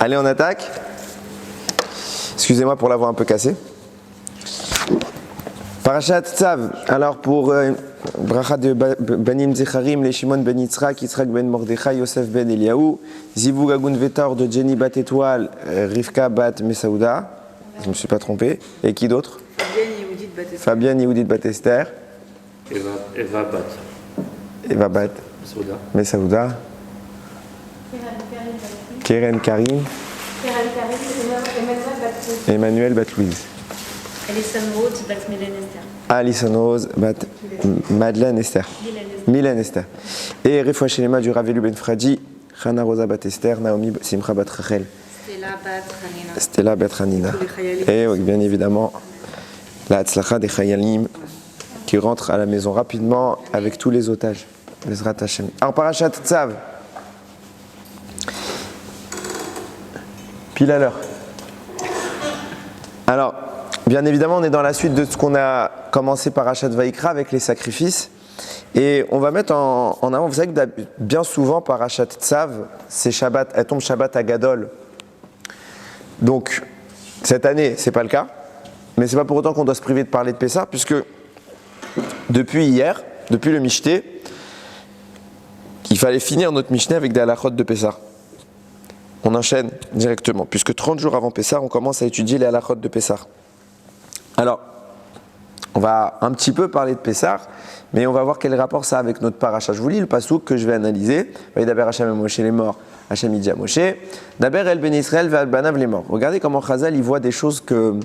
Allez, on attaque. Excusez-moi pour l'avoir un peu cassé. Parashat Tzav. Alors pour bracha de Banim Zecharim, les Shimon ben Yitzhak, Yitzhak ben Mordechai, Yosef ben Eliaou, Zivug Agun Vetor de Jenny bat Étoile, Rivka bat Mesaouda. Je ne me suis pas trompé. Et qui d'autre? Fabienne Yehoudit bat Esther. Eva bat. Eva bat Mesaouda. Keren Karim. Emmanuel bat Louise. Alison Rose bat Mylène Esther. Alison Rose bat Madeleine Esther. Mylène Esther. Et Refoua Shelema du Ravelu Ben Fradi, Chana Rosa bat Esther, Naomi Simcha bat Rachel. Stella bat Hanina. Et bien évidemment, la Hatzlacha des Chayalim qui rentre à la maison rapidement avec tous les otages. Bezrat Hashem. Alors, Parashat Tzav. Pile à l'heure. Alors, bien évidemment, on est dans la suite de ce qu'on a commencé par Parashat Vaïkra avec les sacrifices. Et on va mettre en avant, vous savez que bien souvent, Parashat Tzav, c'est Shabbat, elle tombe Shabbat à Gadol. Donc, cette année, c'est pas le cas. Mais c'est pas pour autant qu'on doit se priver de parler de Pessah, puisque depuis hier, depuis le Mishté, il fallait finir notre Mishneh avec des halachot de Pessah. On enchaîne directement, puisque 30 jours avant Pessah, on commence à étudier les halachot de Pessah. Alors, on va un petit peu parler de Pessah, mais on va voir quel rapport ça a avec notre paracha. Je vous lis le pasouk que je vais analyser. Daber Hashem et Moshe les morts, Hashem dit à Moshe. Daber el ben Israël ve al banav les morts. Regardez comment Chazal il voit des choses que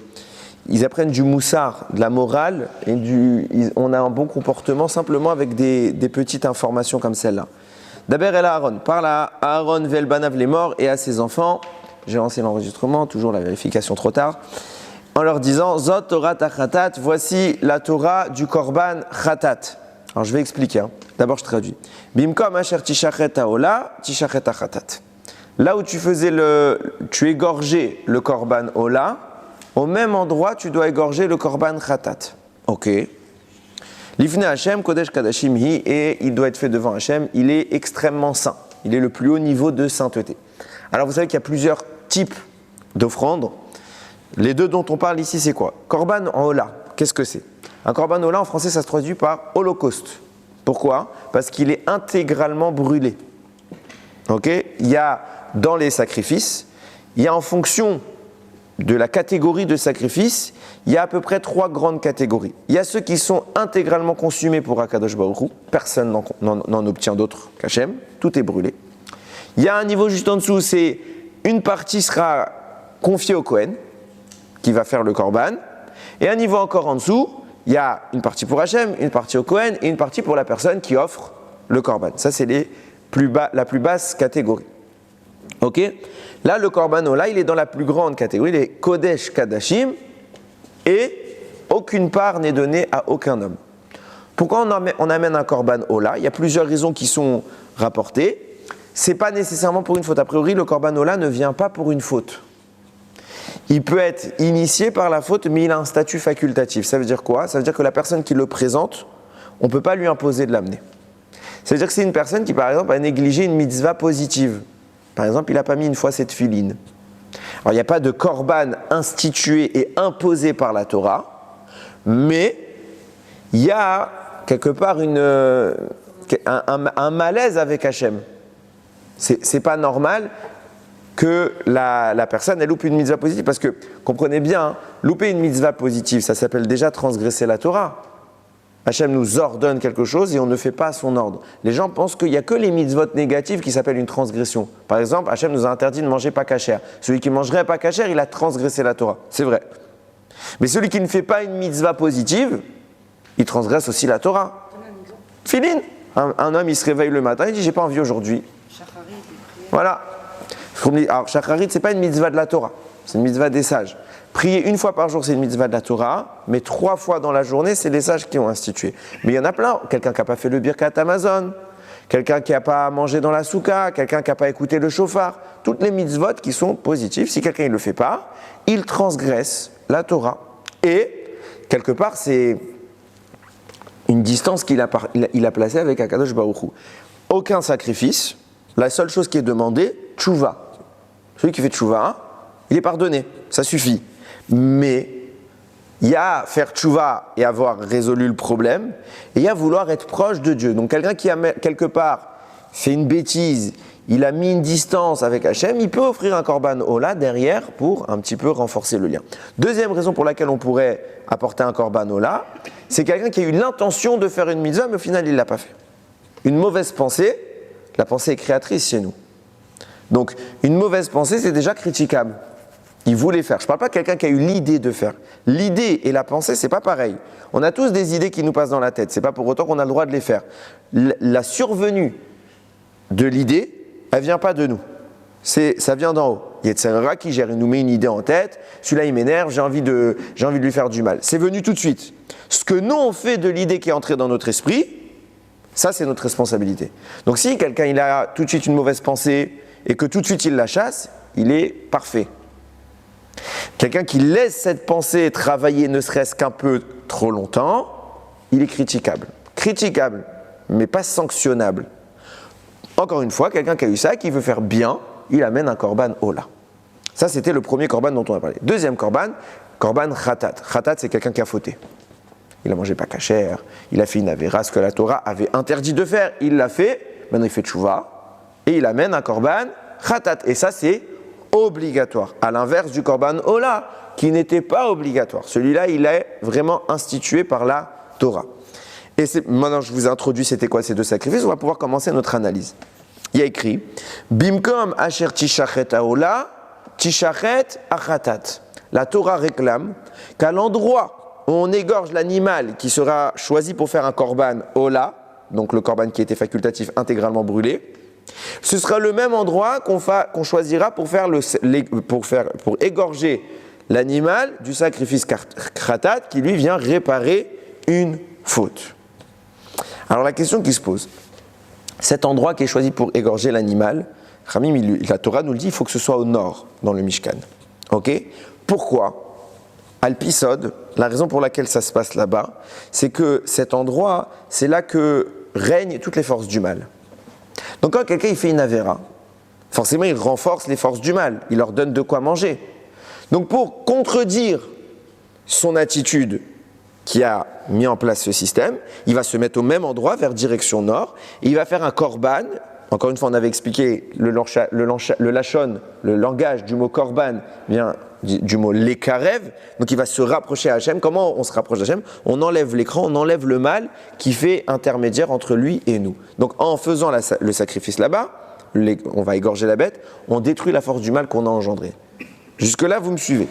ils apprennent du moussar, de la morale, et on a un bon comportement simplement avec des petites informations comme celle-là. Daber el Aaron, parle à Aaron ve el banav les morts et à ses enfants. J'ai lancé l'enregistrement, toujours la vérification trop tard. En leur disant Zot Torah Tachatat, voici la Torah du Korban Chatat. Alors je vais expliquer. D'abord je traduis. Bimkom asher tishachet haola, tishachet Chatat. Là où tu égorgeais le Korban Ola, au même endroit tu dois égorger le Korban Chatat. Ok. L'Ifne Hashem Kodesh Kadashim Hi, et il doit être fait devant Hashem, il est extrêmement saint. Il est le plus haut niveau de sainteté. Alors vous savez qu'il y a plusieurs types d'offrandes. Les deux dont on parle ici, c'est quoi? Korban Ola, qu'est-ce que c'est? Un Korban Ola, en français, ça se traduit par holocauste. Pourquoi? Parce qu'il est intégralement brûlé. Ok? Il y a dans les sacrifices, il y a en fonction de la catégorie de sacrifice, il y a à peu près 3 grandes catégories. Il y a ceux qui sont intégralement consumés pour Akadosh Baruch Hu, personne n'en obtient d'autre qu'Hachem, tout est brûlé. Il y a un niveau juste en dessous, c'est une partie sera confiée au Kohen, qui va faire le Korban, et un niveau encore en dessous, il y a une partie pour Hachem, une partie au Kohen, et une partie pour la personne qui offre le Korban. Ça, c'est la plus basse catégorie. Ok? Là, le Korban Ola, il est dans la plus grande catégorie, les Kodesh Kadashim, et aucune part n'est donnée à aucun homme. Pourquoi on amène un Korban Ola? Il y a plusieurs raisons qui sont rapportées. Ce n'est pas nécessairement pour une faute. A priori, le Korban Ola ne vient pas pour une faute. Il peut être initié par la faute, mais il a un statut facultatif. Ça veut dire quoi? Ça veut dire que la personne qui le présente, on ne peut pas lui imposer de l'amener. Ça veut dire que c'est une personne qui, par exemple, a négligé une mitzvah positive. Par exemple, il n'a pas mis une fois cette filine. Alors, il n'y a pas de korban institué et imposé par la Torah, mais il y a quelque part un malaise avec Hachem. C'est pas normal que la personne elle loupe une mitzvah positive, parce que, comprenez bien, hein, louper une mitzvah positive, ça s'appelle déjà transgresser la Torah. Hachem nous ordonne quelque chose et on ne fait pas son ordre. Les gens pensent qu'il n'y a que les mitzvot négatives qui s'appellent une transgression. Par exemple, Hachem nous a interdit de manger pas kasher. Celui qui mangerait pas kasher, il a transgressé la Torah. C'est vrai. Mais celui qui ne fait pas une mitzvah positive, il transgresse aussi la Torah. Filine. Un homme, il se réveille le matin, il dit « j'ai pas envie aujourd'hui ». Voilà. Alors, Shacharit, ce n'est pas une mitzvah de la Torah, c'est une mitzvah des sages. Prier une fois par jour, c'est une mitzvah de la Torah, mais 3 fois dans la journée, c'est les sages qui ont institué. Mais il y en a plein. Quelqu'un qui n'a pas fait le birkat Amazon, quelqu'un qui n'a pas mangé dans la souka, quelqu'un qui n'a pas écouté le shofar. Toutes les mitzvot qui sont positives, si quelqu'un ne le fait pas, il transgresse la Torah. Et, quelque part, c'est une distance qu'il a placée avec Akadosh Baruch Hu. Aucun sacrifice. La seule chose qui est demandée, tchouva. celui qui fait tchouva, il est pardonné, ça suffit. Mais il y a faire tchouva et avoir résolu le problème, et il y a vouloir être proche de Dieu. Donc quelqu'un qui a quelque part fait une bêtise, il a mis une distance avec Hachem, il peut offrir un korban ola derrière pour un petit peu renforcer le lien. Deuxième raison pour laquelle on pourrait apporter un korban ola, c'est quelqu'un qui a eu l'intention de faire une mitzvah, mais au final il ne l'a pas fait. Une mauvaise pensée, la pensée est créatrice chez nous. Donc une mauvaise pensée, c'est déjà critiquable. Il voulait faire. Je ne parle pas de quelqu'un qui a eu l'idée de faire. L'idée et la pensée, c'est pas pareil. On a tous des idées qui nous passent dans la tête. C'est pas pour autant qu'on a le droit de les faire. La survenue de l'idée, elle vient pas de nous. Ça vient d'en haut. Il y a Yetzirah qui gère, il nous met une idée en tête. Celui-là, il m'énerve, j'ai envie de lui faire du mal. C'est venu tout de suite. Ce que nous, on fait de l'idée qui est entrée dans notre esprit, ça, c'est notre responsabilité. Donc si quelqu'un, il a tout de suite une mauvaise pensée et que tout de suite, il la chasse, il est parfait. Quelqu'un qui laisse cette pensée travailler ne serait-ce qu'un peu trop longtemps, il est critiquable. Critiquable, mais pas sanctionnable. Encore une fois, quelqu'un qui a eu ça, qui veut faire bien, il amène un korban ola. Ça, c'était le premier korban dont on a parlé. Deuxième korban khatat. Khatat, c'est quelqu'un qui a fauté. Il a mangé pas kasher, il a fait une avéra, ce que la Torah avait interdit de faire. Il l'a fait, maintenant il fait tchouva, et il amène un korban khatat. Et ça, c'est obligatoire, à l'inverse du korban ola, qui n'était pas obligatoire. Celui-là, il est vraiment institué par la Torah. Et maintenant, je vous ai introduit c'était quoi ces deux sacrifices, on va pouvoir commencer notre analyse. Il y a écrit Bimkom asher tishachet haola, tishachet achatat. La Torah réclame qu'à l'endroit où on égorge l'animal qui sera choisi pour faire un korban ola, donc le korban qui était facultatif intégralement brûlé, ce sera le même endroit qu'on choisira pour égorger l'animal du sacrifice khatat qui lui vient réparer une faute. Alors la question qui se pose, cet endroit qui est choisi pour égorger l'animal, la Torah nous le dit, il faut que ce soit au nord, dans le Mishkan. Ok ? Pourquoi ? Al-Pisod, la raison pour laquelle ça se passe là-bas, c'est que cet endroit, c'est là que règnent toutes les forces du mal. Donc quand quelqu'un il fait une avéra, forcément il renforce les forces du mal, il leur donne de quoi manger. Donc pour contredire son attitude qui a mis en place ce système, il va se mettre au même endroit, vers direction nord, et il va faire un korban. Encore une fois, on avait expliqué le lachon, le langage du mot korban vient du mot lekarev, donc il va se rapprocher à Hachem. Comment on se rapproche d'Hachem ? On enlève l'écran, on enlève le mal qui fait intermédiaire entre lui et nous. Donc en faisant le sacrifice là-bas, on va égorger la bête, on détruit la force du mal qu'on a engendrée. Jusque-là, vous me suivez.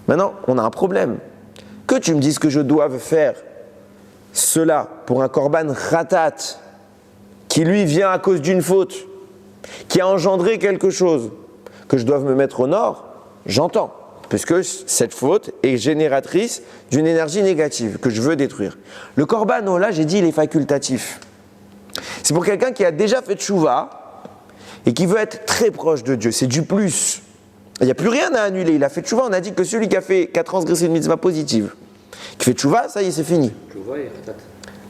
Maintenant, on a un problème. Que tu me dises que je dois faire cela pour un korban khatat, qui lui vient à cause d'une faute, qui a engendré quelque chose, que je dois me mettre au nord, j'entends, puisque cette faute est génératrice d'une énergie négative que je veux détruire. Le korban ola, j'ai dit, il est facultatif. C'est pour quelqu'un qui a déjà fait tchouva et qui veut être très proche de Dieu, c'est du plus. Il n'y a plus rien à annuler, il a fait tchouva, on a dit que celui qui a transgressé une mitzvah positive, qui fait tchouva, ça y est, c'est fini. Tchouva et khatat.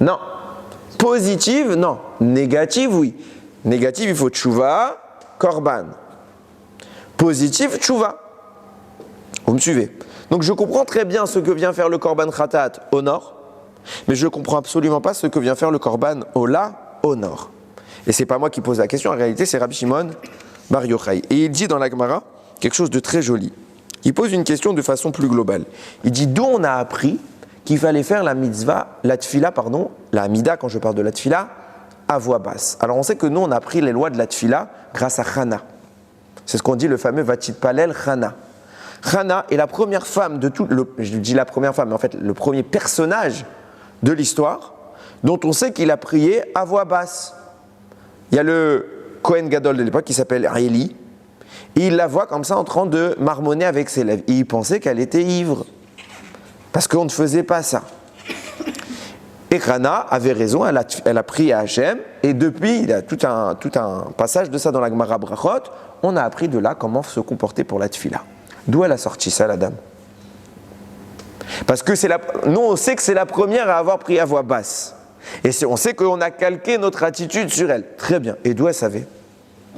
Non. Positive, non. Négative, oui. Négative, il faut tchouva, korban. Positive, tchouva. Vous me suivez ? Donc je comprends très bien ce que vient faire le korban khatat au nord, mais je ne comprends absolument pas ce que vient faire le korban ola au nord. Et c'est pas moi qui pose la question, en réalité c'est Rabbi Shimon Bar Yochai. Et il dit dans la Gemara quelque chose de très joli. Il pose une question de façon plus globale. Il dit d'où on a appris qu'il fallait faire la amida, quand je parle de la tfila, à voix basse. Alors on sait que nous on a appris les lois de la tfila grâce à Chana. C'est ce qu'on dit le fameux Vatipalel Chana. Chana est la première femme de tout, je dis la première femme, mais en fait le premier personnage de l'histoire dont on sait qu'il a prié à voix basse. Il y a le Kohen Gadol de l'époque qui s'appelle Eli, et il la voit comme ça en train de marmonner avec ses lèvres. Et il pensait qu'elle était ivre, parce qu'on ne faisait pas ça. Et Chana avait raison, elle a prié à Hachem, et depuis, il y a tout un passage de ça dans la Gemara Brachot, on a appris de là comment se comporter pour la tfila. D'où elle a sorti ça, la dame ? Parce que nous, on sait que c'est la première à avoir prié à voix basse. Et on sait qu'on a calqué notre attitude sur elle. Très bien. Et d'où elle savait ?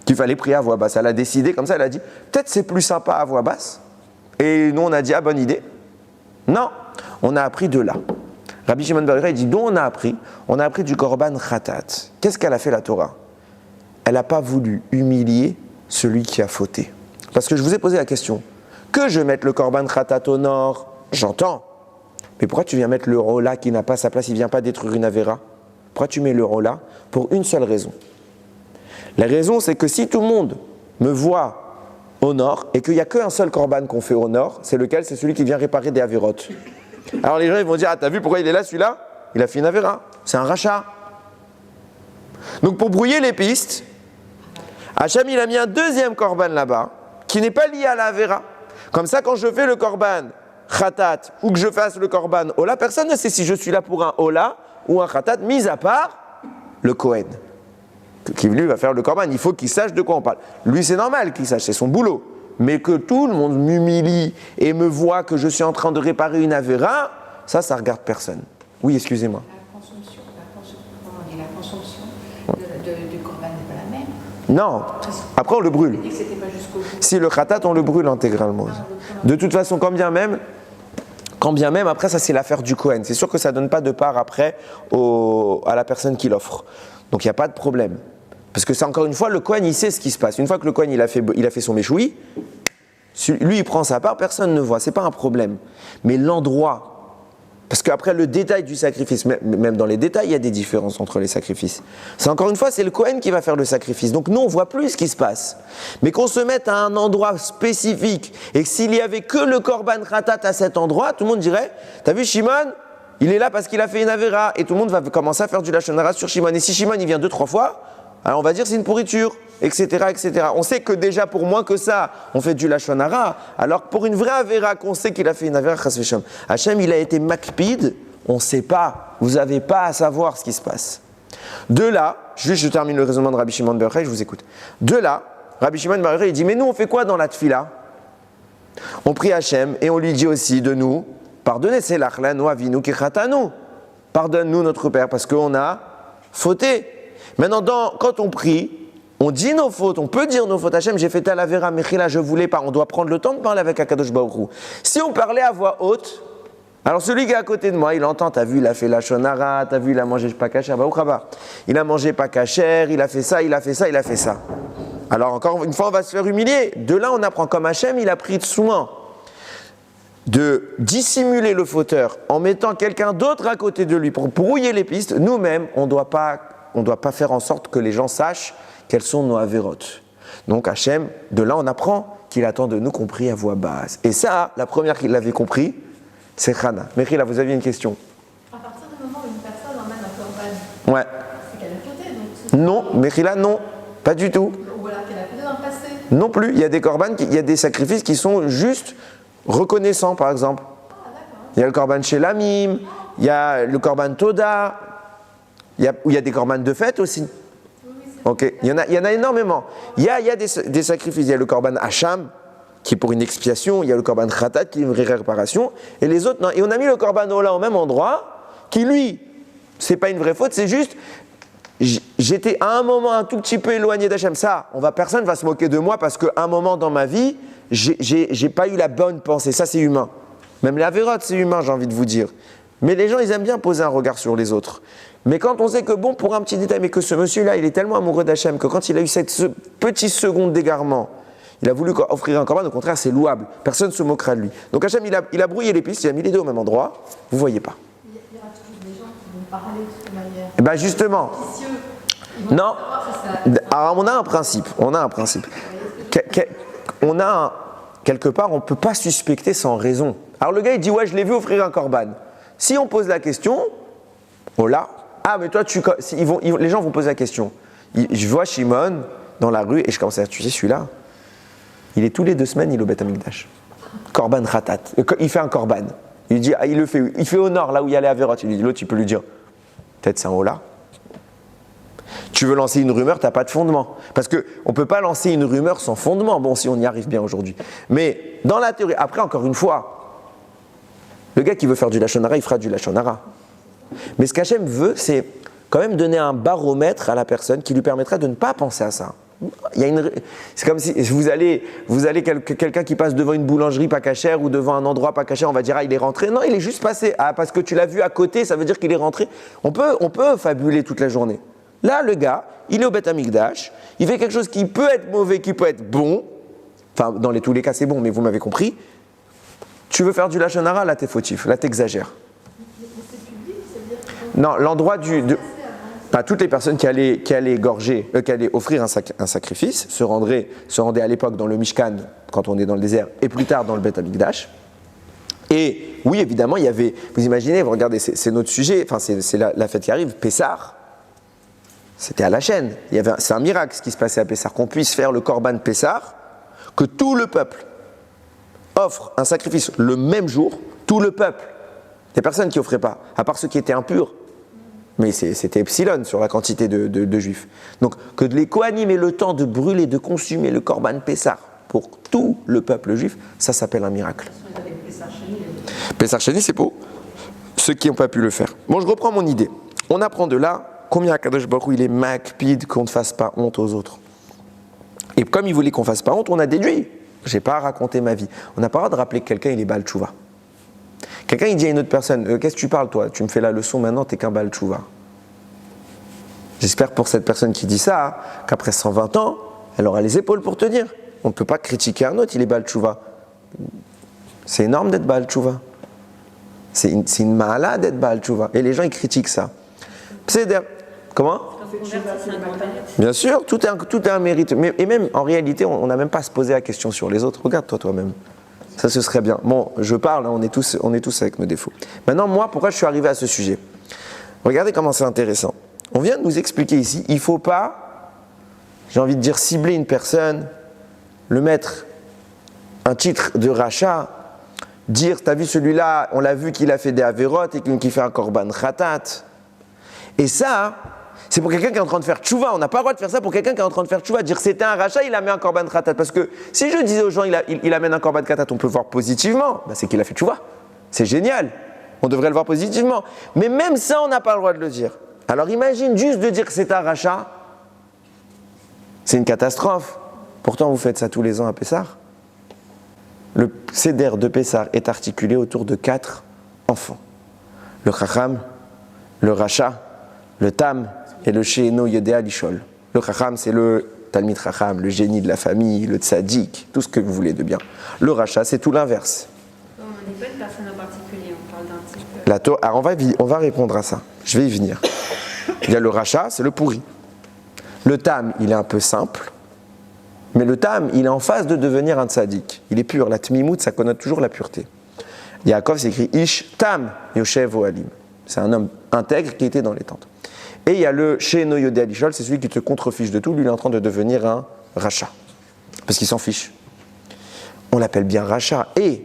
qu'il fallait prier à voix basse. Elle a décidé comme ça, elle a dit, peut-être c'est plus sympa à voix basse. Et nous, on a dit, ah, bonne idée. Non, on a appris de là. Rabbi Shimon bar Yochai dit, d'où on a appris? On a appris du korban khatat. Qu'est-ce qu'elle a fait la Torah? Elle n'a pas voulu humilier celui qui a fauté. Parce que je vous ai posé la question, que je mette le korban khatat au nord, j'entends. Mais pourquoi tu viens mettre l'euro là qui n'a pas sa place, il ne vient pas détruire une avéra? Pourquoi tu mets l'euro là? Pour une seule raison. La raison, c'est que si tout le monde me voit au nord et qu'il n'y a qu'un seul korban qu'on fait au nord, c'est lequel? C'est celui qui vient réparer des avérotes. Alors les gens ils vont dire, ah t'as vu pourquoi il est là celui-là? Il a fait une avéra, c'est un rachat. Donc pour brouiller les pistes, Hachem il a mis un deuxième korban là-bas, qui n'est pas lié à la avéra. Comme ça quand je fais le korban khatat ou que je fasse le korban ola, personne ne sait si je suis là pour un ola ou un khatat, mis à part le Kohen, qui lui va faire le korban. Il faut qu'il sache de quoi on parle. Lui c'est normal qu'il sache, c'est son boulot. Mais que tout le monde m'humilie et me voit que je suis en train de réparer une avéra, ça regarde personne. Oui, excusez-moi. La consomption du korban n'est pas la même. Non, après on le brûle. On a dit que c'était pas jusqu'au bout. Si le khatat, on le brûle intégralement. De toute façon, quand bien même, après ça c'est l'affaire du Kohen. C'est sûr que ça ne donne pas de part après à la personne qui l'offre. Donc il n'y a pas de problème. Parce que c'est encore une fois, le Kohen il sait ce qui se passe. Une fois que le Kohen il a fait son méchoui, lui il prend sa part, personne ne voit, c'est pas un problème. Mais l'endroit, parce qu'après le détail du sacrifice, même dans les détails il y a des différences entre les sacrifices. C'est encore une fois, c'est le Kohen qui va faire le sacrifice. Donc nous on voit plus ce qui se passe. Mais qu'on se mette à un endroit spécifique et que s'il y avait que le korban khatat à cet endroit, tout le monde dirait, t'as vu Shimon, il est là parce qu'il a fait une avéra, et tout le monde va commencer à faire du lachon hara sur Shimon. Et si Shimon il vient 2-3 fois, alors on va dire c'est une pourriture, etc., etc. On sait que déjà pour moins que ça, on fait du lachon hara, alors que pour une vraie avéra qu'on sait qu'il a fait une avéra, chas v'shem, Hachem il a été makpid, on ne sait pas, vous n'avez pas à savoir ce qui se passe. De là, je termine le raisonnement de Rabbi Shimon bar Yochai, je vous écoute. De là, Rabbi Shimon bar Yochai il dit, mais nous on fait quoi dans la tfila? On prie Hachem et on lui dit aussi de nous, pardonnez, c'est l'achlanu avinu kechatanu, pardonne-nous notre Père parce qu'on a fauté. Maintenant, quand on prie, on dit nos fautes, on peut dire nos fautes. Hachem, j'ai fait telle avéra, mechila, je voulais pas. On doit prendre le temps de parler avec Akadosh Baruch Hu. Si on parlait à voix haute, alors celui qui est à côté de moi, il entend, t'as vu, il a fait la shonara, t'as vu, il a mangé pas kasher, il a mangé pas kasher, il a fait ça, il a fait ça, il a fait ça. Alors encore une fois, on va se faire humilier. De là, on apprend comme Hachem, il a pris soin de dissimuler le fauteur en mettant quelqu'un d'autre à côté de lui pour brouiller les pistes. Nous-mêmes, on ne doit pas faire en sorte que les gens sachent quelles sont nos avérotes. Donc Hachem, de là on apprend qu'il attend de nous qu'on prie à voix basse. Et ça, la première qui l'avait compris, c'est Chana. Mechila, vous aviez une question? À partir du moment où une personne emmène un korban, Ouais. c'est qu'elle a fauté. Donc... Non, Mechila, non. Pas du tout. Ou alors qu'elle a fauté dans le passé. Non plus. Il y a des korban, il y a des sacrifices qui sont juste reconnaissants, par exemple. Il y a le korban chez l'amim, il y a le korban toda, il y a des korban de fête aussi. Ok, il y en a énormément. Il y a des sacrifices. Il y a le korban hacham, qui est pour une expiation. Il y a le korban khatat, qui est une vraie réparation. Et les autres, non. Et on a mis le korban ola au même endroit, qui lui, c'est pas une vraie faute, c'est juste, j'étais à un moment un tout petit peu éloigné d'Hachem. Ça, personne va se moquer de moi parce qu'à un moment dans ma vie, j'ai pas eu la bonne pensée. Ça, c'est humain. Même la vérote, c'est humain, j'ai envie de vous dire. Mais les gens, ils aiment bien poser un regard sur les autres. Mais quand on sait que, bon, pour un petit détail, mais que ce monsieur-là, il est tellement amoureux d'Hachem que quand il a eu cette petite seconde d'égarement, il a voulu offrir un korban, au contraire, c'est louable. Personne ne se moquera de lui. Donc Hachem, il a brouillé les pistes, il a mis les deux au même endroit. Vous ne voyez pas. Il y aura toujours des gens qui vont parler de cette manière. Et bien justement, Vicieux. Ils vont non. savoir si ça- Alors on a un principe. Quelque part, on ne peut pas suspecter sans raison. Alors le gars, il dit, ouais, je l'ai vu offrir un korban. Si on pose la question, oh là, ah, mais toi, les gens vont poser la question. Je vois Shimon dans la rue et je commence à dire, tu sais, celui-là, il est tous les 2 semaines, il est au Beth Amikdash. Korban Khatat. Il fait un korban. Il dit, ah, il fait au nord, là où il y a les Averot. Il dit, l'autre, tu peux lui dire, peut-être c'est un Ola. Tu veux lancer une rumeur, tu n'as pas de fondement. Parce qu'on ne peut pas lancer une rumeur sans fondement. Bon, si on y arrive bien aujourd'hui. Mais dans la théorie, après, encore une fois, le gars qui veut faire du lachon hara, il fera du lachon hara. Mais ce qu'Hachem veut, c'est quand même donner un baromètre à la personne qui lui permettra de ne pas penser à ça. C'est comme si vous allez quelqu'un qui passe devant une boulangerie pas cachère ou devant un endroit pas cachère, on va dire ah il est rentré. Non, il est juste passé. Ah parce que tu l'as vu à côté, ça veut dire qu'il est rentré. On peut fabuler toute la journée. Là, le gars, il est au Beth Amikdash, il fait quelque chose qui peut être mauvais, qui peut être bon. Enfin, dans tous les cas, c'est bon, mais vous m'avez compris. Tu veux faire du lachon hara, là t'es fautif, là t'exagères. Non, l'endroit Pas toutes les personnes qui allaient offrir un sacrifice se rendaient à l'époque dans le Mishkan, quand on est dans le désert, et plus tard dans le Beth Amikdash. Et oui, évidemment, il y avait, vous imaginez, vous regardez, c'est notre sujet, enfin c'est la fête qui arrive, Pessah, c'était à la chaîne. C'est un miracle ce qui se passait à Pessah, qu'on puisse faire le Korban Pessah, que tout le peuple offre un sacrifice le même jour, tout le peuple. Il n'y a personne qui offrait pas, à part ceux qui étaient impurs. Mais c'était epsilon sur la quantité de juifs. Donc, que les Kohanim aient le temps de brûler, de consumer le Korban Pessah pour tout le peuple juif, ça s'appelle un miracle. Pessah Sheni, c'est pour ceux qui n'ont pas pu le faire. Bon, je reprends mon idée. On apprend de là combien Akadosh Baruch Hu, il est makpid qu'on ne fasse pas honte aux autres. Et comme il voulait qu'on ne fasse pas honte, on a déduit. Je n'ai pas raconté ma vie. On n'a pas le droit de rappeler que quelqu'un il est Baal Tshuva. Quelqu'un il dit à une autre personne, qu'est-ce que tu parles toi? Tu me fais la leçon maintenant, t'es qu'un Baal Tshuva. J'espère pour cette personne qui dit ça, qu'après 120 ans, elle aura les épaules pour tenir. On ne peut pas critiquer un autre, il est Baal Tshuva. C'est énorme d'être Baal Tshuva. C'est une mahala d'être Baal Tshuva. Et les gens ils critiquent ça. Pseder. Comment? Bien sûr, tout est un mérite. Et même en réalité, on n'a même pas à se poser la question sur les autres. Regarde-toi toi-même. Ça, ce serait bien. Bon, je parle, hein, on est tous avec nos défauts. Maintenant, moi, pourquoi je suis arrivé à ce sujet? Regardez comment c'est intéressant. On vient de nous expliquer ici, il ne faut pas, j'ai envie de dire, cibler une personne, le mettre un titre de rachat, dire, t'as vu celui-là, on l'a vu qu'il a fait des avérotes et qu'il fait un korban khatat. Et ça, c'est pour quelqu'un qui est en train de faire tchouva. On n'a pas le droit de faire ça pour quelqu'un qui est en train de faire tchouva. Dire c'était un rachat, il a mis un korban khatat. Parce que si je disais aux gens il amène un korban khatat, on peut le voir positivement. Ben, c'est qu'il a fait tchouva. C'est génial. On devrait le voir positivement. Mais même ça, on n'a pas le droit de le dire. Alors imagine juste de dire que c'est un rachat. C'est une catastrophe. Pourtant, vous faites ça tous les ans à Pessah. Le Seder de Pessah est articulé autour de 4 enfants. Le Chacham, le Racha, le Tam et le She'eno Yodea Lishol. Le Chacham, c'est le Talmid Chacham, le génie de la famille, le Tzadik, tout ce que vous voulez de bien. Le Racha, c'est tout l'inverse. On n'est pas une personne en particulier, on parle d'un type. Alors on va répondre à ça. Je vais y venir. Il y a le Racha, c'est le pourri. Le Tam, il est un peu simple. Mais le Tam, il est en phase de devenir un Tzadik. Il est pur. La Tmimout, ça connote toujours la pureté. Yaakov, c'est écrit Ish Tam Yoshev Ohalim. C'est un homme intègre qui était dans les tentes. Et il y a le She'eno Yodea Lishol, c'est celui qui te contrefiche de tout. Lui, il est en train de devenir un rachat. Parce qu'il s'en fiche. On l'appelle bien rachat. Et,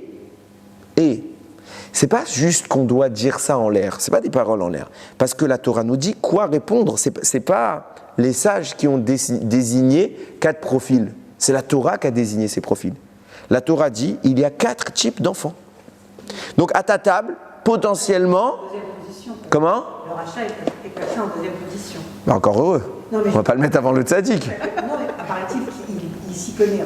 c'est pas juste qu'on doit dire ça en l'air. C'est pas des paroles en l'air. Parce que la Torah nous dit quoi répondre. C'est pas les sages qui ont désigné 4 profils. C'est la Torah qui a désigné ces profils. La Torah dit, il y a 4 types d'enfants. Donc à ta table, potentiellement... Comment? Le rachat est placé en deuxième position. Bah encore heureux. Non, mais on va pas le mettre avant le tzaddik. Non, mais apparaît-il qu'il s'y connaît.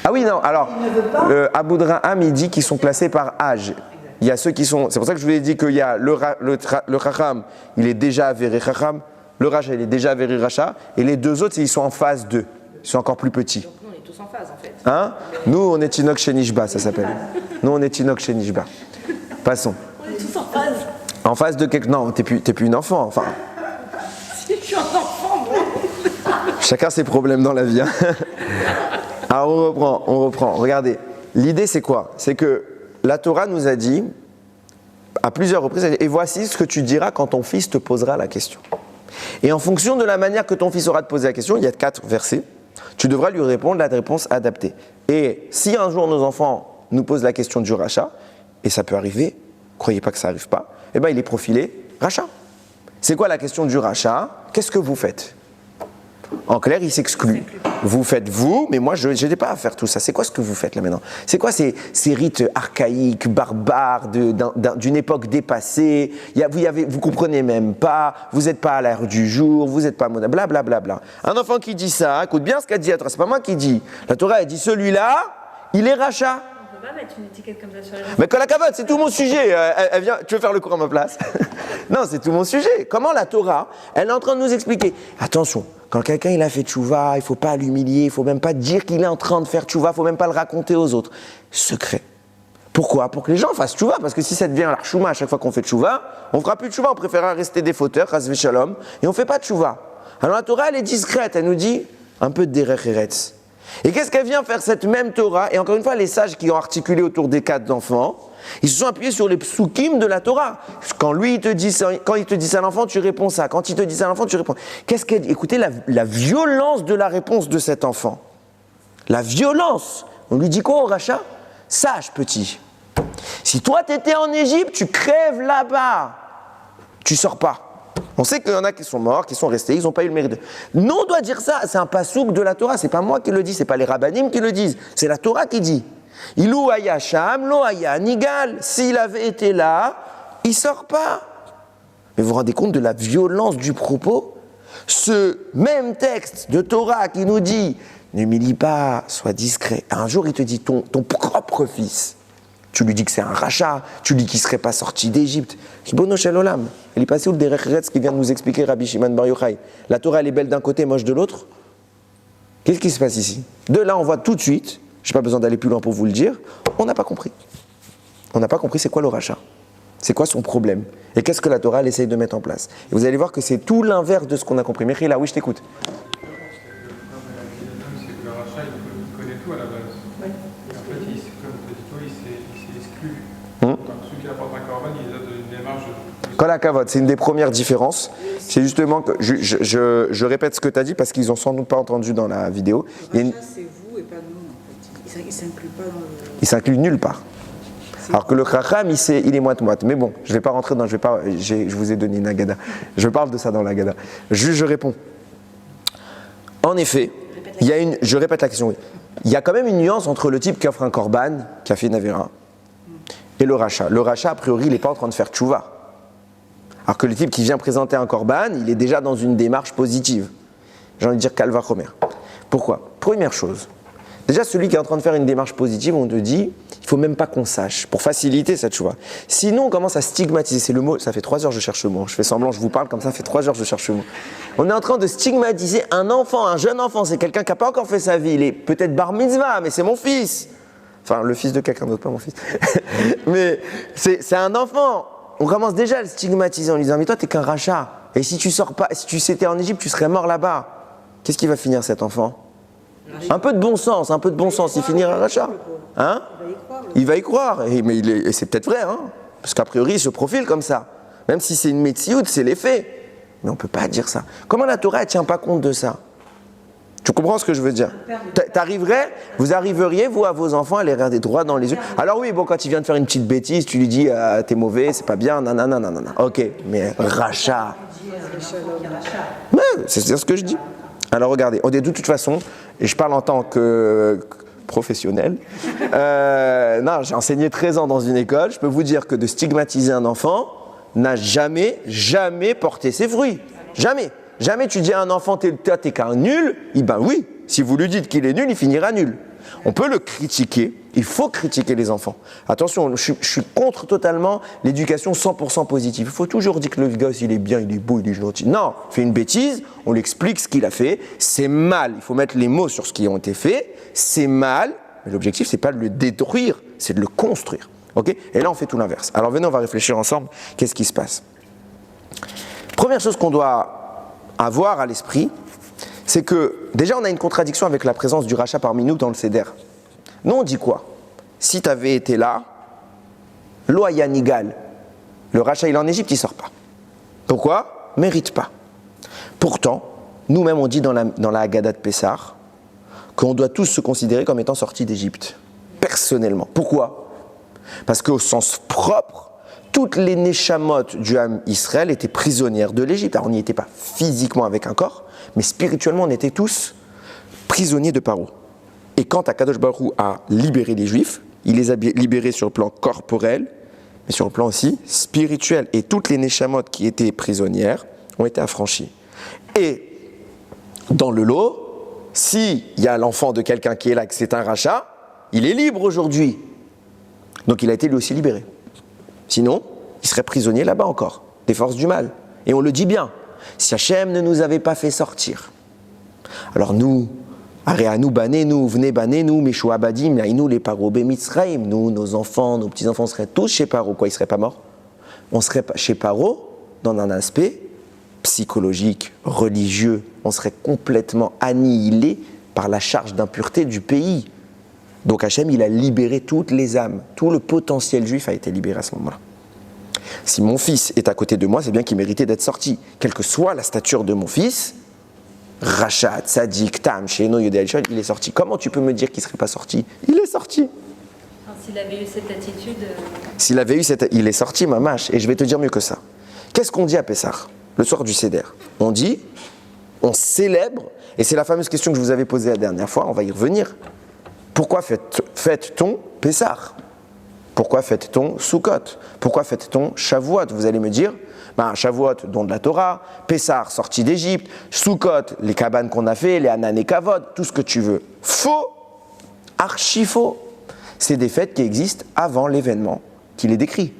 Ah oui, non, alors, Il ne veut pas. Aboudrin Ham, il dit qu'ils sont classés par âge. Il y a ceux qui sont... C'est pour ça que je vous ai dit qu'il y a le Chacham, il est déjà avéré Chacham, le Racha, il est déjà avéré Racha, et les 2 autres, ils sont en phase 2. Ils sont encore plus petits. Donc nous, on est tous en phase, en fait. Hein? Nous, on est Tinok Shenishba, ça s'appelle. Nous, on est Tinok Shenishba. Passons. On est tous en phase. En face de quelque... Non, t'es plus une enfant, enfin. Si je suis un enfant, moi. Chacun ses problèmes dans la vie. Hein. Alors on reprend. Regardez, l'idée c'est quoi? C'est que la Torah nous a dit, à plusieurs reprises, et voici ce que tu diras quand ton fils te posera la question. Et en fonction de la manière que ton fils aura de poser la question, il y a 4 versets, tu devras lui répondre la réponse adaptée. Et si un jour nos enfants nous posent la question du rachat, et ça peut arriver, croyez pas que ça n'arrive pas, eh bien il est profilé rachat. C'est quoi la question du rachat? Qu'est-ce que vous faites? En clair, il s'exclut. vous faites vous, mais moi je n'ai pas à faire tout ça. C'est quoi ce que vous faites là maintenant? C'est quoi ces rites archaïques, barbares, d'une époque dépassée? Vous comprenez même pas, vous n'êtes pas à l'ère du jour, vous n'êtes pas moderne, blablabla. Bla, bla, bla. Un enfant qui dit ça, écoute bien ce qu'a dit la Torah, c'est pas moi qui dis. La Torah elle dit celui-là, il est rachat. On peut pas mettre une étiquette comme ça sur les gens. Mais la cavote, c'est tout mon sujet. Elle vient, tu veux faire le cours à ma place? Non, c'est tout mon sujet. Comment la Torah, elle est en train de nous expliquer. Attention, quand quelqu'un il a fait tchouva, il ne faut pas l'humilier, il ne faut même pas dire qu'il est en train de faire tchouva, il ne faut même pas le raconter aux autres. Secret. Pourquoi? Pour que les gens fassent tchouva. Parce que si ça devient l'archouma à chaque fois qu'on fait tchouva, on ne fera plus de tchouva, on préférera rester des fauteurs, chas shalom, et on ne fait pas de tchouva. Alors la Torah, elle est discrète, elle nous dit un peu de derech eretz. Et qu'est-ce qu'elle vient faire cette même Torah? Et encore une fois, les sages qui ont articulé autour des cas d'enfants, ils se sont appuyés sur les psukim de la Torah. Quand il te dit ça à l'enfant, tu réponds ça. Quand il te dit ça à l'enfant, tu réponds. Qu'est-ce qu'elle dit? Écoutez la violence de la réponse de cet enfant. La violence. On lui dit quoi au rachat? Sache, petit. Si toi, tu étais en Égypte, tu crèves là-bas. Tu sors pas. On sait qu'il y en a qui sont morts, qui sont restés, ils n'ont pas eu le mérite. Nous, on doit dire ça. C'est un pasouk de la Torah. C'est pas moi qui le dis, c'est pas les rabbanim qui le disent. C'est la Torah qui dit. Ilou aya sham, lo aya nigal. S'il avait été là, il sort pas. Mais vous vous rendez compte de la violence du propos? Ce même texte de Torah qui nous dit n'humilie pas, sois discret. Un jour, il te dit ton propre fils. Tu lui dis que c'est un rachat, tu lui dis qu'il ne serait pas sorti d'Égypte. Kibono shel olam. Il est passé où le derech eretz qui vient de nous expliquer Rabbi Shimon Bar Yochai. La Torah, elle est belle d'un côté, moche de l'autre. Qu'est-ce qui se passe ici? De là, on voit tout de suite. Je n'ai pas besoin d'aller plus loin pour vous le dire, on n'a pas compris. On n'a pas compris c'est quoi le rachat. C'est quoi son problème. Et qu'est-ce que la Torah elle essaye de mettre en place. Et vous allez voir que c'est tout l'inverse de ce qu'on a compris. Mekhil, là, oui, je t'écoute. C'est que le rachat, il connaît tout à la base. Oui. Et en fait, comme tu dis toi, il s'est exclu. Hum. Donc celui qui apporte un korban, il a une démarche de... Kol hakavod, c'est une des premières différences. C'est justement que je répète ce que tu as dit parce qu'ils n'ont sans doute pas entendu dans la vidéo. Le rachat, c'est vous et pas nous, en fait. Il ne s'inclut pas dans le... Il s'inclut nulle part. Alors que le chacham, il est moite-moite. Mais bon, je ne vais pas rentrer dans... Je vous ai donné une agada. Je parle de ça dans l'agada. Je réponds. En effet, il y a une... Je répète la question, oui. Il y a quand même une nuance entre le type qui offre un korban, qui a fait une avéra, et le rachat. Le rachat, a priori, il n'est pas en train de faire tchouva. Alors que le type qui vient présenter un korban, il est déjà dans une démarche positive. J'ai envie de dire kalva chomer. Pourquoi? Première chose. Déjà, celui qui est en train de faire une démarche positive, on te dit, il ne faut même pas qu'on sache, pour faciliter cette tchouva. Sinon, on commence à stigmatiser. C'est le mot, ça fait 3 heures que je cherche le mot. Je fais semblant, je vous parle, comme ça fait 3 heures que je cherche le mot. On est en train de stigmatiser un enfant, un jeune enfant. C'est quelqu'un qui n'a pas encore fait sa vie. Il est peut-être bar mitzvah, mais c'est mon fils. Enfin, le fils de quelqu'un d'autre, pas mon fils. Mais c'est un enfant. On commence déjà à le stigmatiser en lui disant, mais toi, t'es qu'un rachat. Et si tu sors pas, si tu étais en Égypte, tu serais mort là-bas. Qu'est-ce qui va finir cet enfant? Un peu de bon sens, il finira un rachat. Hein? Il va y croire. Et c'est peut-être vrai, hein? Parce qu'a priori, il se profile comme ça. Même si c'est une métioute, c'est les faits. Mais on ne peut pas dire ça. Comment la Torah ne tient pas compte de ça? Tu comprends ce que je veux dire? Vous arriveriez, vous, à vos enfants, à les regarder droit dans les yeux. Alors oui, bon, quand il vient de faire une petite bêtise, tu lui dis, t'es mauvais, c'est pas bien, nanana. Ok, mais rachat. Ouais, c'est ce que je dis. Alors regardez, on dit de toute façon, et je parle en tant que professionnel, non, j'ai enseigné 13 ans dans une école, je peux vous dire que de stigmatiser un enfant n'a jamais porté ses fruits. Jamais. Jamais tu dis à un enfant, t'es qu'un nul, ben oui, si vous lui dites qu'il est nul, il finira nul. On peut le critiquer, il faut critiquer les enfants. Attention, je suis contre totalement l'éducation 100% positive. Il faut toujours dire que le gosse, il est bien, il est beau, il est gentil. Non, il fait une bêtise, on lui explique ce qu'il a fait, c'est mal. Il faut mettre les mots sur ce qui a été fait, c'est mal, mais l'objectif, c'est pas de le détruire, c'est de le construire. Okay? Et là, on fait tout l'inverse. Alors venez, on va réfléchir ensemble, qu'est-ce qui se passe? Première chose qu'on doit avoir à l'esprit, c'est que déjà on a une contradiction avec la présence du rachat parmi nous dans le Seder. Nous on dit quoi? Si tu avais été là, lo aya nigal, le rachat il est en Égypte, il sort pas. Pourquoi? Mérite pas. Pourtant, nous-mêmes on dit dans la Haggadah de Pessah qu'on doit tous se considérer comme étant sortis d'Égypte, personnellement. Pourquoi? Parce qu'au sens propre, toutes les neshamot du Ham Israël étaient prisonnières de l'Égypte. Alors on n'y était pas physiquement avec un corps, mais spirituellement on était tous prisonniers de Paro. Et quand Akadosh Baruch Hu a libéré les Juifs, il les a libérés sur le plan corporel, mais sur le plan aussi spirituel. Et toutes les Neshamot qui étaient prisonnières ont été affranchies. Et dans le lot, s'il y a l'enfant de quelqu'un qui est là, que c'est un rachat, il est libre aujourd'hui. Donc il a été lui aussi libéré. Sinon, il serait prisonnier là-bas encore, des forces du mal. Et on le dit bien, si Hachem ne nous avait pas fait sortir, alors nous, Aréanou, banez-nous, venez banez-nous, Meshou Abadim, Yaïnou, les Paro, Mitzraïm, nous, nos enfants, nos petits-enfants seraient tous chez Paro. Quoi, ils ne seraient pas morts? On serait chez Paro dans un aspect psychologique, religieux. On serait complètement annihilé par la charge d'impureté du pays. Donc Hachem, il a libéré toutes les âmes. Tout le potentiel juif a été libéré à ce moment-là. Si mon fils est à côté de moi, c'est bien qu'il méritait d'être sorti. Quelle que soit la stature de mon fils, Rachat, Tzadik, Tam, Sheno, Yodel, il est sorti. Comment tu peux me dire qu'il ne serait pas sorti? Il est sorti. S'il avait eu cette attitude. S'il avait eu cette... Il est sorti, mamache. Et je vais te dire mieux que ça. Qu'est-ce qu'on dit à Pessah, le soir du Seder? On dit, on célèbre, et c'est la fameuse question que je vous avais posée la dernière fois, on va y revenir. Pourquoi fête-t-on Pessah? Pourquoi fête-t-on Sukkot? Pourquoi fête-t-on Shavuot? Vous allez me dire, Shavuot, don de la Torah, Pessah, sortie d'Égypte, Sukkot, les cabanes qu'on a fait, les Hanan et Kavod, tout ce que tu veux. Faux, archi faux. C'est des fêtes qui existent avant l'événement qu'il est décrit.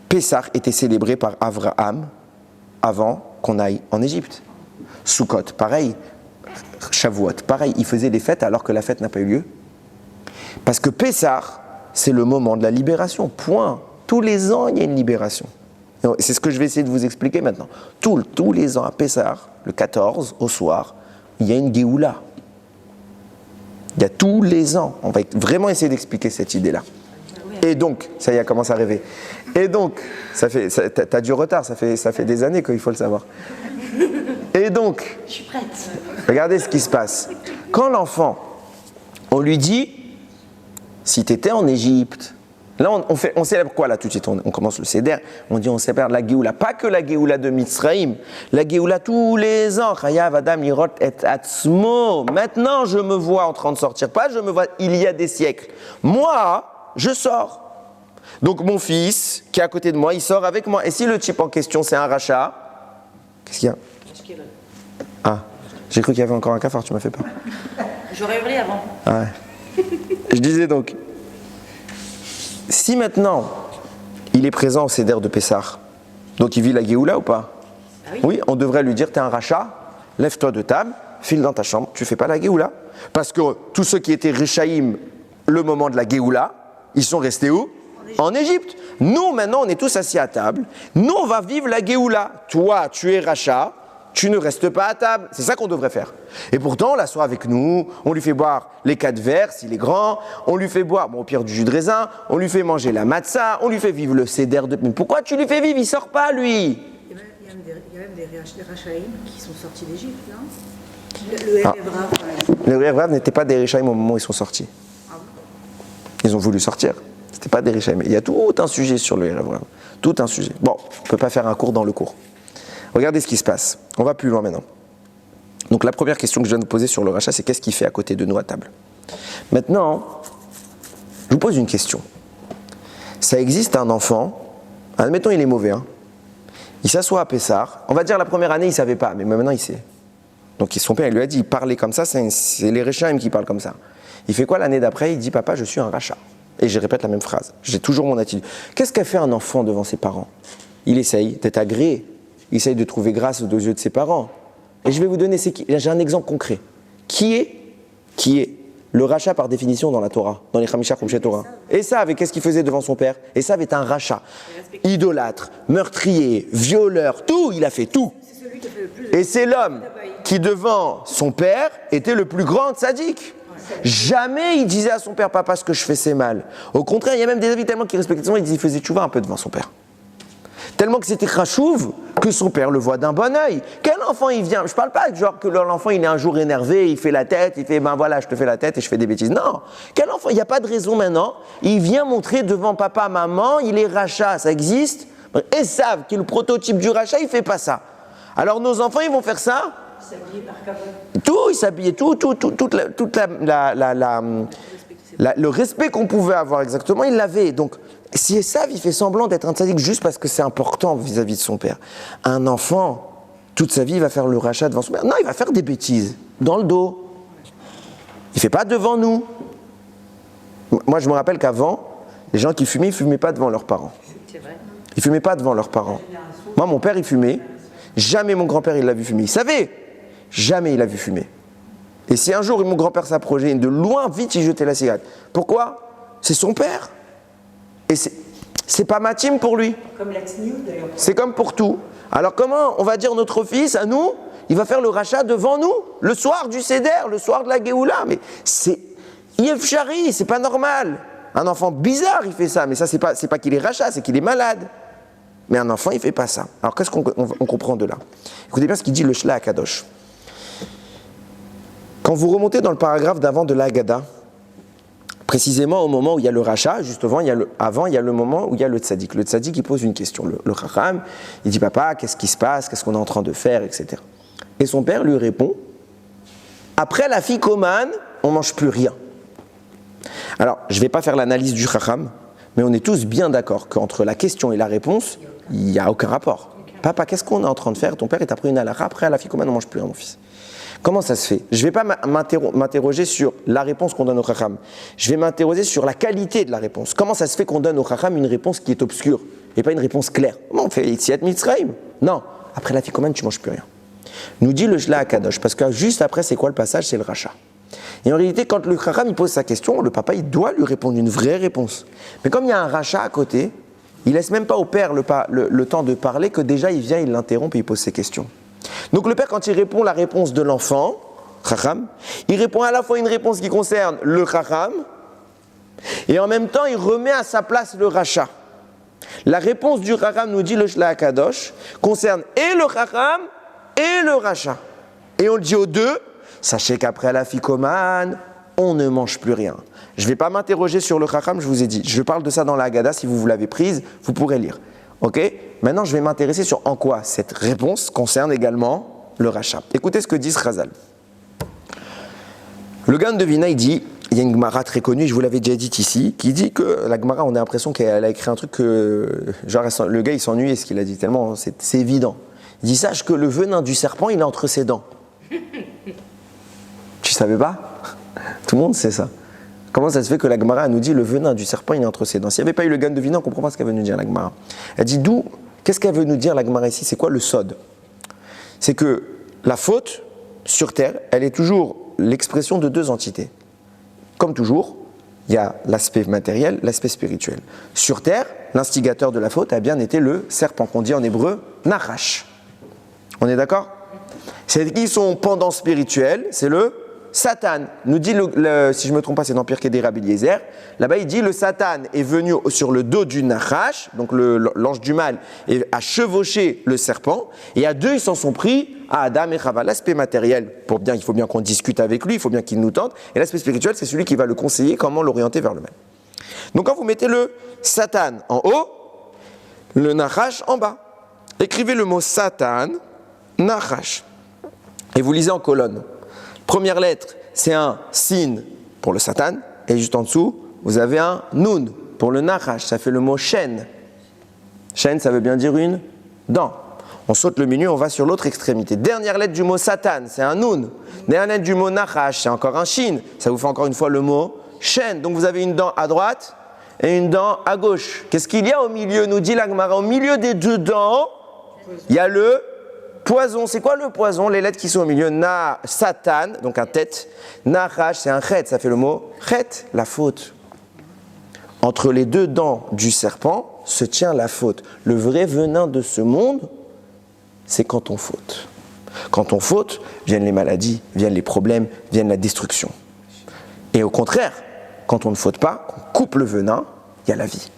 Pessah était célébré par Avraham avant qu'on aille en Égypte. Sukkot, pareil. Shavuot, pareil. Il faisait des fêtes alors que la fête n'a pas eu lieu. Parce que Pessah, c'est le moment de la libération. Point. Tous les ans, il y a une libération. C'est ce que je vais essayer de vous expliquer maintenant. Tous les ans à Pessah, le 14, au soir, il y a une Géoula. Il y a tous les ans. On va vraiment essayer d'expliquer cette idée-là. Et donc, ça y est, commence à rêver. Et donc, t'as du retard, ça fait des années qu'il faut le savoir. Et donc, Je suis prête. regardez ce qui se passe. Quand l'enfant, on lui dit, si tu étais en Égypte, là on célèbre quoi là tout de suite, on commence le Seder, on dit on célèbre la Géoula, pas que la Géoula de Mitzraïm, la Géoula tous les ans, Chayav Adam Lirot et Atzmo, maintenant je me vois en train de sortir, pas je me vois il y a des siècles, moi je sors. Donc mon fils qui est à côté de moi, il sort avec moi, et si le type en question c'est un rachat, qu'est-ce qu'il y a? Ah, j'ai cru qu'il y avait encore un cafard, tu m'as fait peur. J'aurais hurlé avant. Ah ouais. Je disais donc, si maintenant il est présent au Seder de Pessah, donc il vit la Géoula ou pas? Oui, on devrait lui dire, t'es un rachat, lève-toi de table, file dans ta chambre, tu fais pas la Géoula. Parce que tous ceux qui étaient Réchaïm, le moment de la Géoula, ils sont restés où? En Égypte. Nous, maintenant, on est tous assis à table, nous, on va vivre la Géoula. Toi, tu es rachat, tu ne restes pas à table. C'est ça qu'on devrait faire. Et pourtant, on l'assoit avec nous, on lui fait boire les 4 verres s'il est grand, on lui fait boire, au pire du jus de raisin, on lui fait manger la matzah, on lui fait vivre le Seder de... Mais pourquoi tu lui fais vivre? Il sort pas, lui. Il y a même des Rachaïm qui sont sortis d'Égypte, non? Le Erev Rav, par exemple. Les Erev Rav n'étaient pas des Réchaïm au moment où ils sont sortis. Ils ont voulu sortir. C'était pas des Réchaïm. Il y a tout un sujet sur le Erev Rav. Tout un sujet. Bon, on ne peut pas faire un cours dans le cours. Regardez ce qui se passe. On va plus loin maintenant. Donc la première question que je viens de vous poser sur le rachat, c'est qu'est-ce qu'il fait à côté de nous à table? Maintenant, je vous pose une question. Ça existe un enfant, admettons il est mauvais, hein. Il s'assoit à Pessah, on va dire la première année il ne savait pas, mais maintenant il sait. Donc son père il lui a dit, parler comme ça, c'est les Réchaïm qui parlent comme ça. Il fait quoi l'année d'après? Il dit, papa je suis un rachat. Et je répète la même phrase, j'ai toujours mon attitude. Qu'est-ce qu'a fait un enfant devant ses parents? Il essaye d'être agréé. Il essaye de trouver grâce aux yeux de ses parents. Et je vais vous donner, j'ai un exemple concret. Qui est le rachat par définition dans la Torah, dans les Chamisha Chumshe Torah? Esav, et qu'est-ce qu'il faisait devant son père? Esav est un rachat, idolâtre, meurtrier, violeur, tout, il a fait tout. Et c'est l'homme qui devant son père était le plus grand tzaddik. Jamais il disait à son père, papa, ce que je fais c'est mal. Au contraire, il y a même des avis tellement qui respectaient son père, il faisait tchouva un peu devant son père. Tellement que c'était khachouv que son père le voit d'un bon œil. Quel enfant il vient? Je parle pas genre que l'enfant il est un jour énervé, il fait la tête, il fait ben voilà je te fais la tête et je fais des bêtises. Non, quel enfant? Il n'y a pas de raison maintenant. Il vient montrer devant papa, maman, il est rachat, ça existe. Esav qui est le prototype du rachat, il fait pas ça. Alors nos enfants ils vont faire ça? s'habiller par Kavod. Tout, il s'habillait, le respect qu'on pouvait avoir exactement, il l'avait. Donc, si Esav, il fait semblant d'être un tzaddik juste parce que c'est important vis-à-vis de son père. Un enfant, toute sa vie, il va faire le rachat devant son père. Non, il va faire des bêtises, dans le dos. Il ne fait pas devant nous. Moi, je me rappelle qu'avant, les gens qui fumaient, ils ne fumaient pas devant leurs parents. C'est vrai. Ils ne fumaient pas devant leurs parents. Moi, mon père, il fumait. Jamais mon grand-père, il l'a vu fumer. Il savait. Jamais il l'a vu fumer. Et si un jour, mon grand-père s'approchait de loin, vite, il jetait la cigarette. Pourquoi? C'est son père. Et c'est pas ma team pour lui. Comme la Tsniout d'ailleurs. C'est comme pour tout. Alors comment on va dire notre fils, à nous, il va faire le rachat devant nous, le soir du Seder, le soir de la Géoula? Mais c'est Yefchari, c'est pas normal. Un enfant bizarre, il fait ça. Mais ça, c'est pas qu'il est rachat, c'est qu'il est malade. Mais un enfant, il fait pas ça. Alors qu'est-ce qu'on comprend de là? Écoutez bien ce qu'il dit le Shla Akadosh. Quand vous remontez dans le paragraphe d'avant de la Haggadah, précisément au moment où il y a le rachat, juste avant, il y a le moment où il y a le tzaddik. Le tzaddik, il pose une question. Le chacham, il dit, papa, qu'est-ce qui se passe? Qu'est-ce qu'on est en train de faire? Etc. Et son père lui répond, après la ficomane, on ne mange plus rien. Alors, je ne vais pas faire l'analyse du chacham, mais on est tous bien d'accord qu'entre la question et la réponse, il n'y a aucun rapport. Papa, qu'est-ce qu'on est en train de faire? Ton père est appris une halakha, après à la ficomane, on ne mange plus rien, mon fils. Comment ça se fait? Je ne vais pas m'interroger sur la réponse qu'on donne au Chacham. Je vais m'interroger sur la qualité de la réponse. Comment ça se fait qu'on donne au Chacham une réponse qui est obscure et pas une réponse claire? Comment on fait Yetziat Mitzrayim? Non. Après la ficomane, tu ne manges plus rien. Nous dit le Shla Akadosh, parce que juste après, c'est quoi le passage? C'est le rachat. Et en réalité, quand le Chacham il pose sa question, le papa il doit lui répondre une vraie réponse. Mais comme il y a un rachat à côté, il ne laisse même pas au père le temps de parler, que déjà il vient, il l'interrompt et il pose ses questions. Donc le père, quand il répond la réponse de l'enfant, Chacham, il répond à la fois une réponse qui concerne le Chacham, et en même temps il remet à sa place le rachat. La réponse du Chacham, nous dit le Shla Akadosh, concerne et le Chacham et le rachat. Et on le dit aux deux, sachez qu'après la ficomane, on ne mange plus rien. Je ne vais pas m'interroger sur le Chacham, je vous ai dit, je parle de ça dans la Haggadah, si vous l'avez prise, vous pourrez lire. Ok? Maintenant, je vais m'intéresser sur en quoi cette réponse concerne également le rachat. Écoutez ce que dit Chazal. Le Gaon de Vina, il dit, il y a une Gemara très connue, je vous l'avais déjà dit ici, qui dit que la Gemara, on a l'impression qu'elle a écrit un truc que, genre, le gars, il s'ennuie, ce qu'il a dit tellement, c'est évident. Il dit, sache que le venin du serpent, il est entre ses dents. Tu savais pas? Tout le monde sait ça. Comment ça se fait que la Gemara nous dit le venin du serpent il est entre ses dents? S'il n'y avait pas eu le Gaon de Vina, on ne comprend pas ce qu'elle veut nous dire la Gemara. Elle dit d'où? Qu'est-ce qu'elle veut nous dire la Gemara ici? C'est quoi le sod? C'est que la faute sur terre, elle est toujours l'expression de deux entités. Comme toujours, il y a l'aspect matériel, l'aspect spirituel. Sur terre, l'instigateur de la faute a bien été le serpent, qu'on dit en hébreu Nachash. On est d'accord? C'est qui son pendant spirituel? C'est le Satan. Nous dit, si je ne me trompe pas, c'est dans Pirkei des Rabbi Eliezer. Là-bas, il dit le Satan est venu sur le dos du Nachash, donc l'ange du mal, et a chevauché le serpent. Et à deux, ils s'en sont pris à Adam et Chava. L'aspect matériel, il faut bien qu'on discute avec lui, il faut bien qu'il nous tente. Et l'aspect spirituel, c'est celui qui va le conseiller comment l'orienter vers le mal. Donc quand vous mettez le Satan en haut, le Nachash en bas. Écrivez le mot Satan, Nachash. Et vous lisez en colonne. Première lettre, c'est un sin pour le Satan, et juste en dessous, vous avez un nun pour le Nachash, ça fait le mot shen. Shen, ça veut bien dire une dent. On saute le milieu, on va sur l'autre extrémité. Dernière lettre du mot Satan, c'est un nun. Dernière lettre du mot Nachash, c'est encore un shin. Ça vous fait encore une fois le mot shen. Donc vous avez une dent à droite et une dent à gauche. Qu'est-ce qu'il y a au milieu? Nous dit la Gemara. Au milieu des deux dents, il y a le poison. C'est quoi le poison? Les lettres qui sont au milieu. Na, Satan, donc un tête. Nachash, c'est un chet. Ça fait le mot chet, la faute. Entre les deux dents du serpent se tient la faute. Le vrai venin de ce monde, c'est quand on faute. Quand on faute, viennent les maladies, viennent les problèmes, viennent la destruction. Et au contraire, quand on ne faute pas, qu'on coupe le venin, il y a la vie.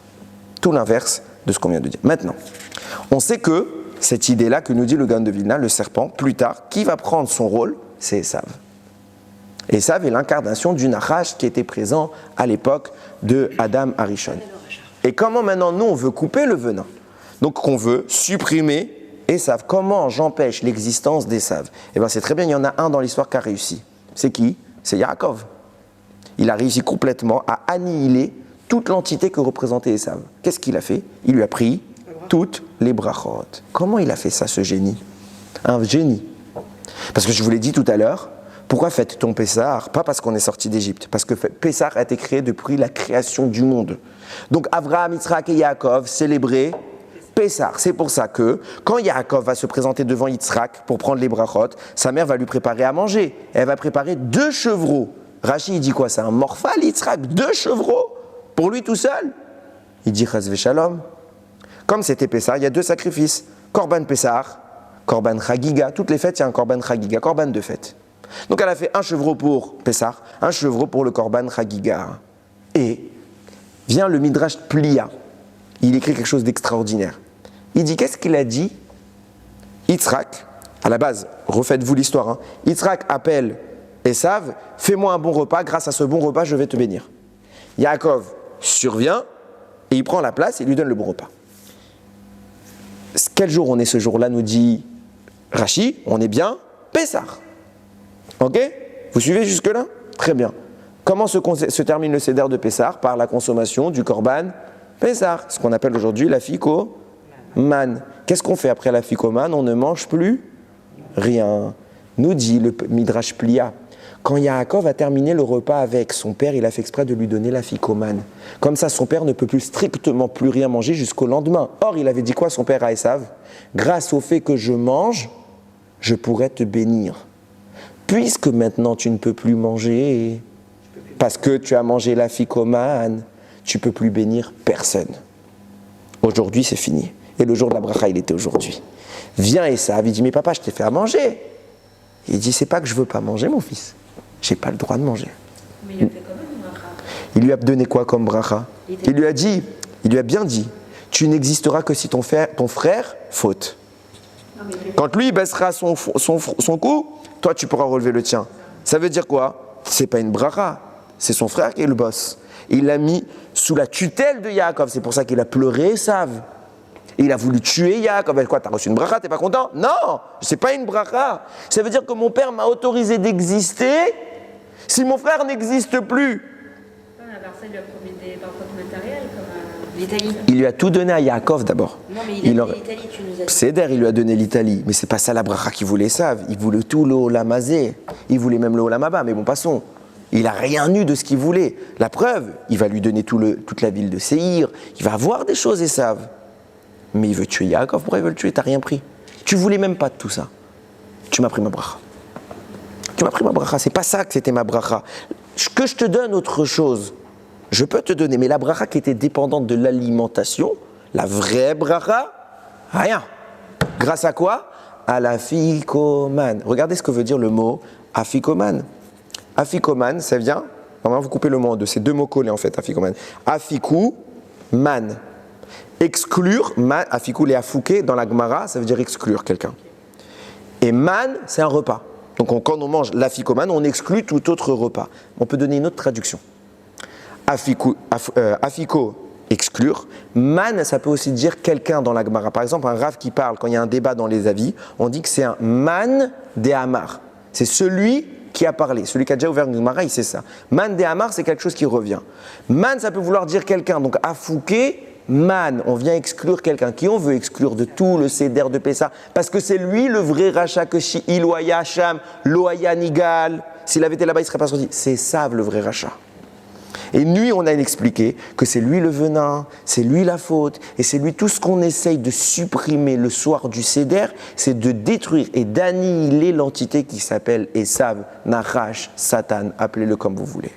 Tout l'inverse de ce qu'on vient de dire. Maintenant, on sait que cette idée-là que nous dit le Gaon de Vilna, le serpent, plus tard, qui va prendre son rôle? C'est Esav. Esav est l'incarnation du Nachash qui était présent à l'époque de Adam Arishon. Et comment maintenant nous on veut couper le venin? Donc on veut supprimer Esav, comment j'empêche l'existence d'Esav? Eh bien c'est très bien, il y en a un dans l'histoire qui a réussi. C'est qui? C'est Yaakov. Il a réussi complètement à annihiler toute l'entité que représentait Esav. Qu'est-ce qu'il a fait? Il lui a pris toutes les brachot. Comment il a fait ça, ce génie? Un génie. Parce que je vous l'ai dit tout à l'heure, pourquoi fête-t-on Pessah? Pas parce qu'on est sorti d'Égypte, parce que Pessah a été créé depuis la création du monde. Donc Abraham, Yitzhak et Yaakov célébraient Pessah. C'est pour ça que quand Yaakov va se présenter devant Yitzhak pour prendre les brachot, sa mère va lui préparer à manger. Elle va préparer 2 chevreaux. Rachi, il dit quoi? C'est un morphal, Yitzhak? 2 chevreaux? Pour lui tout seul? Il dit Chas v'shalom. Comme c'était Pessah, il y a 2 sacrifices. Korban Pessah, Korban Chagiga. Toutes les fêtes, il y a un Korban Chagiga, Korban de fête. Donc elle a fait un chevreau pour Pessah, un chevreau pour le Korban Chagiga. Et vient le Midrash Plia. Il écrit quelque chose d'extraordinaire. Il dit, qu'est-ce qu'il a dit? Yitzhak, à la base, refaites-vous l'histoire, hein. Yitzhak appelle Esav, fais-moi un bon repas, grâce à ce bon repas, je vais te bénir. Yaakov survient et il prend la place et lui donne le bon repas. Quel jour on est ce jour-là, nous dit Rachi? On est bien Pessah. Ok? Vous suivez jusque-là? Très bien. Comment se termine le Seder de Pessah? Par la consommation du Korban Pessah, ce qu'on appelle aujourd'hui la fikoman. Qu'est-ce qu'on fait après la fikoman? On ne mange plus rien. Nous dit le Midrash Plia. Quand Yaakov a terminé le repas avec son père, il a fait exprès de lui donner la fikoman. Comme ça, son père ne peut plus strictement plus rien manger jusqu'au lendemain. Or, il avait dit quoi son père à Esav? Grâce au fait que je mange, je pourrais te bénir. Puisque maintenant tu ne peux plus manger, parce que tu as mangé la fikoman, tu ne peux plus bénir personne. Aujourd'hui, c'est fini. Et le jour de la bracha, il était aujourd'hui. Vient Esav, il dit, mais papa, je t'ai fait à manger. Il dit, c'est pas que je veux pas manger, mon fils. J'ai pas le droit de manger. Mais il a fait quand même une bracha. Il lui a donné quoi comme bracha? Il lui a bien dit, tu n'existeras que si ton frère faute. Quand lui baissera son cou, toi tu pourras relever le tien. Ça veut dire quoi? C'est pas une bracha, c'est son frère qui est le boss. Il l'a mis sous la tutelle de Yaakov, c'est pour ça qu'il a pleuré Esav. Il a voulu tuer Yaakov. Quoi, t'as reçu une bracha, t'es pas content? Non, c'est pas une bracha. Ça veut dire que mon père m'a autorisé d'exister si mon frère n'existe plus. Ça lui a promis des barcodes matériels comme l'Italie. Il lui a tout donné à Yaakov d'abord. Non, mais il a dit l'Italie, tu nous as dit. Seder, il lui a donné l'Italie. Mais c'est pas ça la bracha qu'il voulait, Esav. Il voulait tout le Olam Hazé. Il voulait même le Olam Haba, mais bon, passons. Il n'a rien eu de ce qu'il voulait. La preuve, il va lui donner toute la ville de Séhir. Il va avoir des choses, Esav. Mais il veut tuer Yaakov. Pourquoi il veut le tuer? T'as rien pris. Tu voulais même pas de tout ça. Tu m'as pris ma bracha. Tu m'as pris ma bracha. C'est pas ça que c'était ma bracha. Que je te donne autre chose, je peux te donner. Mais la bracha qui était dépendante de l'alimentation, la vraie bracha, rien. Grâce à quoi? À la afikoman. Regardez ce que veut dire le mot afikoman. Afikoman, ça vient, normalement vous coupez le mot en deux, c'est 2 mots collés en fait, afikoman. Afiku, man. Exclure, man, afiku, les afouké, dans la Gemara, ça veut dire exclure quelqu'un. Et man, c'est un repas. Donc quand on mange l'afikoman, on exclut tout autre repas. On peut donner une autre traduction. Afiko, exclure. Man, ça peut aussi dire quelqu'un dans la Gemara. Par exemple, un rav qui parle, quand il y a un débat dans les avis, on dit que c'est un man de Hamar. C'est celui qui a parlé. Celui qui a déjà ouvert une Gemara, il sait ça. Man de Hamar, c'est quelque chose qui revient. Man, ça peut vouloir dire quelqu'un. Donc, afouké, man, on vient exclure quelqu'un. Qui on veut exclure de tout le Seder de Pessah? Parce que c'est lui le vrai rachat que si Iloya Sham, Loaya Nigal. S'il avait été là-bas, il ne serait pas sorti. C'est ça le vrai rachat. Et lui, on a expliqué que c'est lui le venin, c'est lui la faute, et c'est lui tout ce qu'on essaye de supprimer le soir du Seder, c'est de détruire et d'annihiler l'entité qui s'appelle Esav, Nachash, Satan, appelez-le comme vous voulez.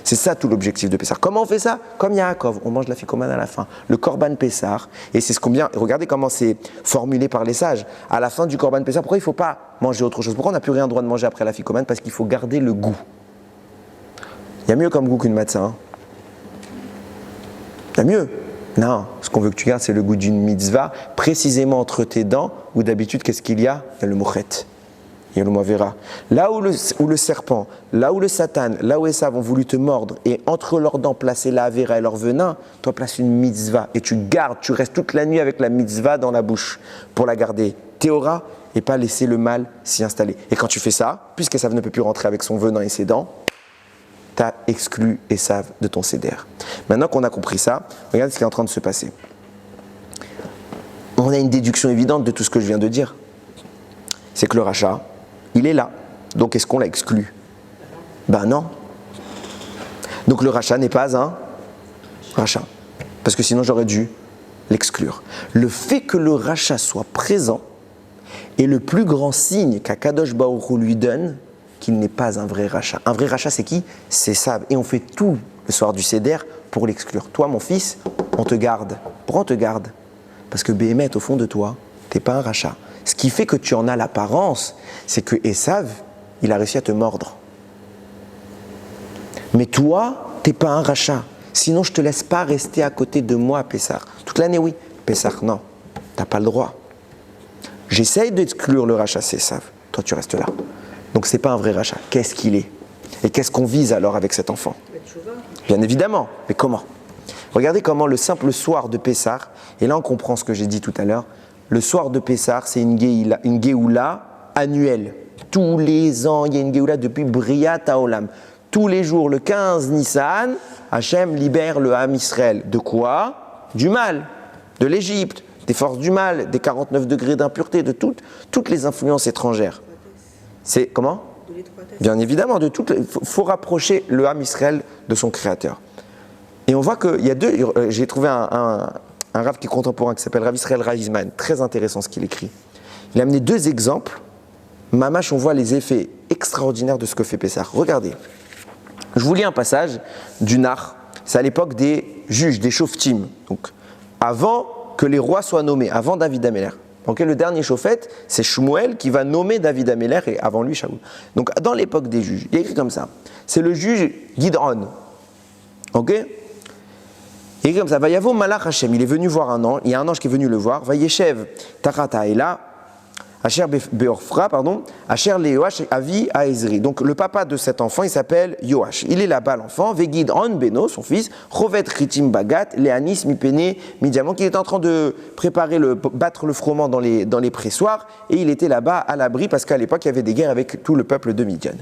C'est ça tout l'objectif de Pessah. Comment on fait ça? Comme Yaakov, on mange la fikoman à la fin, le Korban Pessah, et c'est ce qu'on vient, regardez comment c'est formulé par les sages. À la fin du Korban Pessah, pourquoi il ne faut pas manger autre chose? Pourquoi on n'a plus rien droit de manger après la fikoman? Parce qu'il faut garder le goût. Il y a mieux comme goût qu'une matzah. Hein. Il y a mieux. Non, ce qu'on veut que tu gardes, c'est le goût d'une mitzvah, précisément entre tes dents, où d'habitude, qu'est-ce qu'il y a? Il y a le mochet. Yeloma Vera. Là où le serpent, là où le Satan, là où Esav ont voulu te mordre et entre leurs dents placer la Avera et leur venin, toi place une mitzvah et tu gardes, tu restes toute la nuit avec la mitzvah dans la bouche pour la garder théora et pas laisser le mal s'y installer. Et quand tu fais ça, puisqu'Esav ne peut plus rentrer avec son venin et ses dents, tu as exclu Esav de ton seder. Maintenant qu'on a compris ça, regarde ce qui est en train de se passer. On a une déduction évidente de tout ce que je viens de dire. C'est que le rachat, il est là. Donc est-ce qu'on l'a exclu? Ben non. Donc le rachat n'est pas un rachat. Parce que sinon j'aurais dû l'exclure. Le fait que le rachat soit présent est le plus grand signe qu'Akadosh Baruch Hu lui donne qu'il n'est pas un vrai rachat. Un vrai rachat, c'est qui? C'est Esav. Et on fait tout le soir du Seder pour l'exclure. Toi, mon fils, on te garde. Pourquoi on te garde? Parce que Béhémet, au fond de toi, t'es pas un rachat. Ce qui fait que tu en as l'apparence, c'est que Esav, il a réussi à te mordre. Mais toi, t'es pas un rachat. Sinon, je te laisse pas rester à côté de moi à Pessah. Toute l'année, oui. Pessah, non. T'as pas le droit. J'essaye d'exclure le rachat, c'est Esav. Toi, tu restes là. Donc, c'est pas un vrai rachat. Qu'est-ce qu'il est? Et qu'est-ce qu'on vise alors avec cet enfant? Bien évidemment. Mais comment? Regardez comment le simple soir de Pessah, et là on comprend ce que j'ai dit tout à l'heure, le soir de Pessah, c'est une Géoula annuelle. Tous les ans, il y a une Géoula depuis Briat Haolam. Tous les jours, le 15 Nissan, Hachem libère le Ham Israël. De quoi? Du mal, de l'Égypte, des forces du mal, des 49 degrés d'impureté, de toutes les influences étrangères. C'est comment? Bien évidemment, il faut rapprocher le Ham Israël de son créateur. Et on voit qu'il y a deux. J'ai trouvé un rav qui est contemporain qui s'appelle Rav Israël Reisman, très intéressant ce qu'il écrit. Il a amené deux exemples. Mamash, on voit les effets extraordinaires de ce que fait Pessah. Regardez. Je vous lis un passage du Nar. C'est à l'époque des juges, des shoftim. Donc, avant que les rois soient nommés, avant David Améler. Donc, le dernier chauffette, c'est Shmuel qui va nommer David Améler et avant lui Shaoul. Donc, dans l'époque des juges, il est écrit comme ça. C'est le juge Gidron. Ok? Il est comme ça, Vayavo Malach Hashem, il est venu voir un ange, il y a un ange qui est venu le voir, Vayeshev Tachata Ela, Asher Beorfra, Asher le Yoash Avi Aezri. Donc le papa de cet enfant, il s'appelle Yoash. Il est là-bas l'enfant, Vegid On Beno, son fils, Rovet Ritim Bagat, Léanis Mipene Midiamon, qui est en train de préparer battre le froment dans les pressoirs, et il était là-bas à l'abri parce qu'à l'époque il y avait des guerres avec tout le peuple de Midian.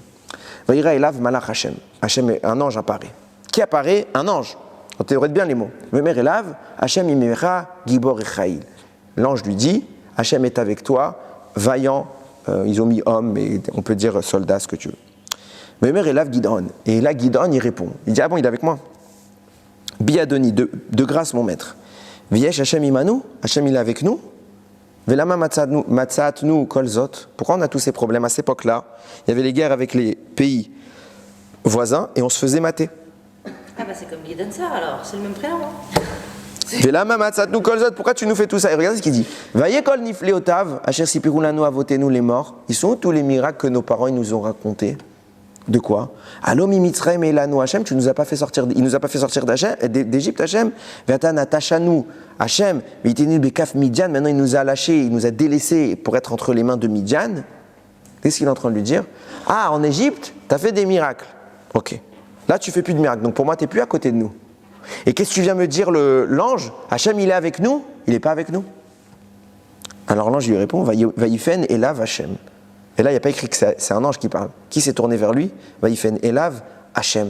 Vayira Elav Malach Hashem. Hashem, un ange apparaît. Qui apparaît? Un ange. On théorise bien les mots. Vemer Elav, Hashem imera Gibor Echaïl. L'ange lui dit, Hashem est avec toi, vaillant, ils ont mis homme, mais on peut dire soldat, ce que tu veux. Vemer Elav Gidon. Et là, Gidon, il répond. Il dit, ah bon, il est avec moi. Biadoni, de grâce, mon maître. Viesh Hashem imanu, Hashem il est avec nous. Velama matzatnu kolzot. Pourquoi on a tous ces problèmes? À cette époque-là, il y avait les guerres avec les pays voisins et on se faisait mater. Ah bah c'est comme Guidon Sar alors, c'est le même prénom. Hein. Velama matzatnu kolzot. Pourquoi tu nous fais tout ça? Et regardez ce qu'il dit. Vayekol nifleotav, asher sipirulanu avotenu les morts. Ils sont où tous les miracles que nos parents ils nous ont racontés? De quoi? Allo mimitzraim elanu Hashem, tu nous as pas fait sortir, il nous a pas fait sortir d'Égypte Hashem. Vatan atashanu Hashem, vitenu bekaf Midian. Maintenant il nous a lâchés, il nous a délaissés pour être entre les mains de Midian. Qu'est-ce qu'il est en train de lui dire? Ah, en Égypte, tu as fait des miracles. Ok. Là, tu fais plus de miracles. Donc pour moi, tu n'es plus à côté de nous. Et qu'est-ce que tu viens me dire, l'ange? Hachem, il est avec nous? Il n'est pas avec nous. Alors l'ange lui répond, Vaïfen Elav Hachem. Et là, il n'y a pas écrit que c'est un ange qui parle. Qui s'est tourné vers lui? Vaïfen Elav Hachem.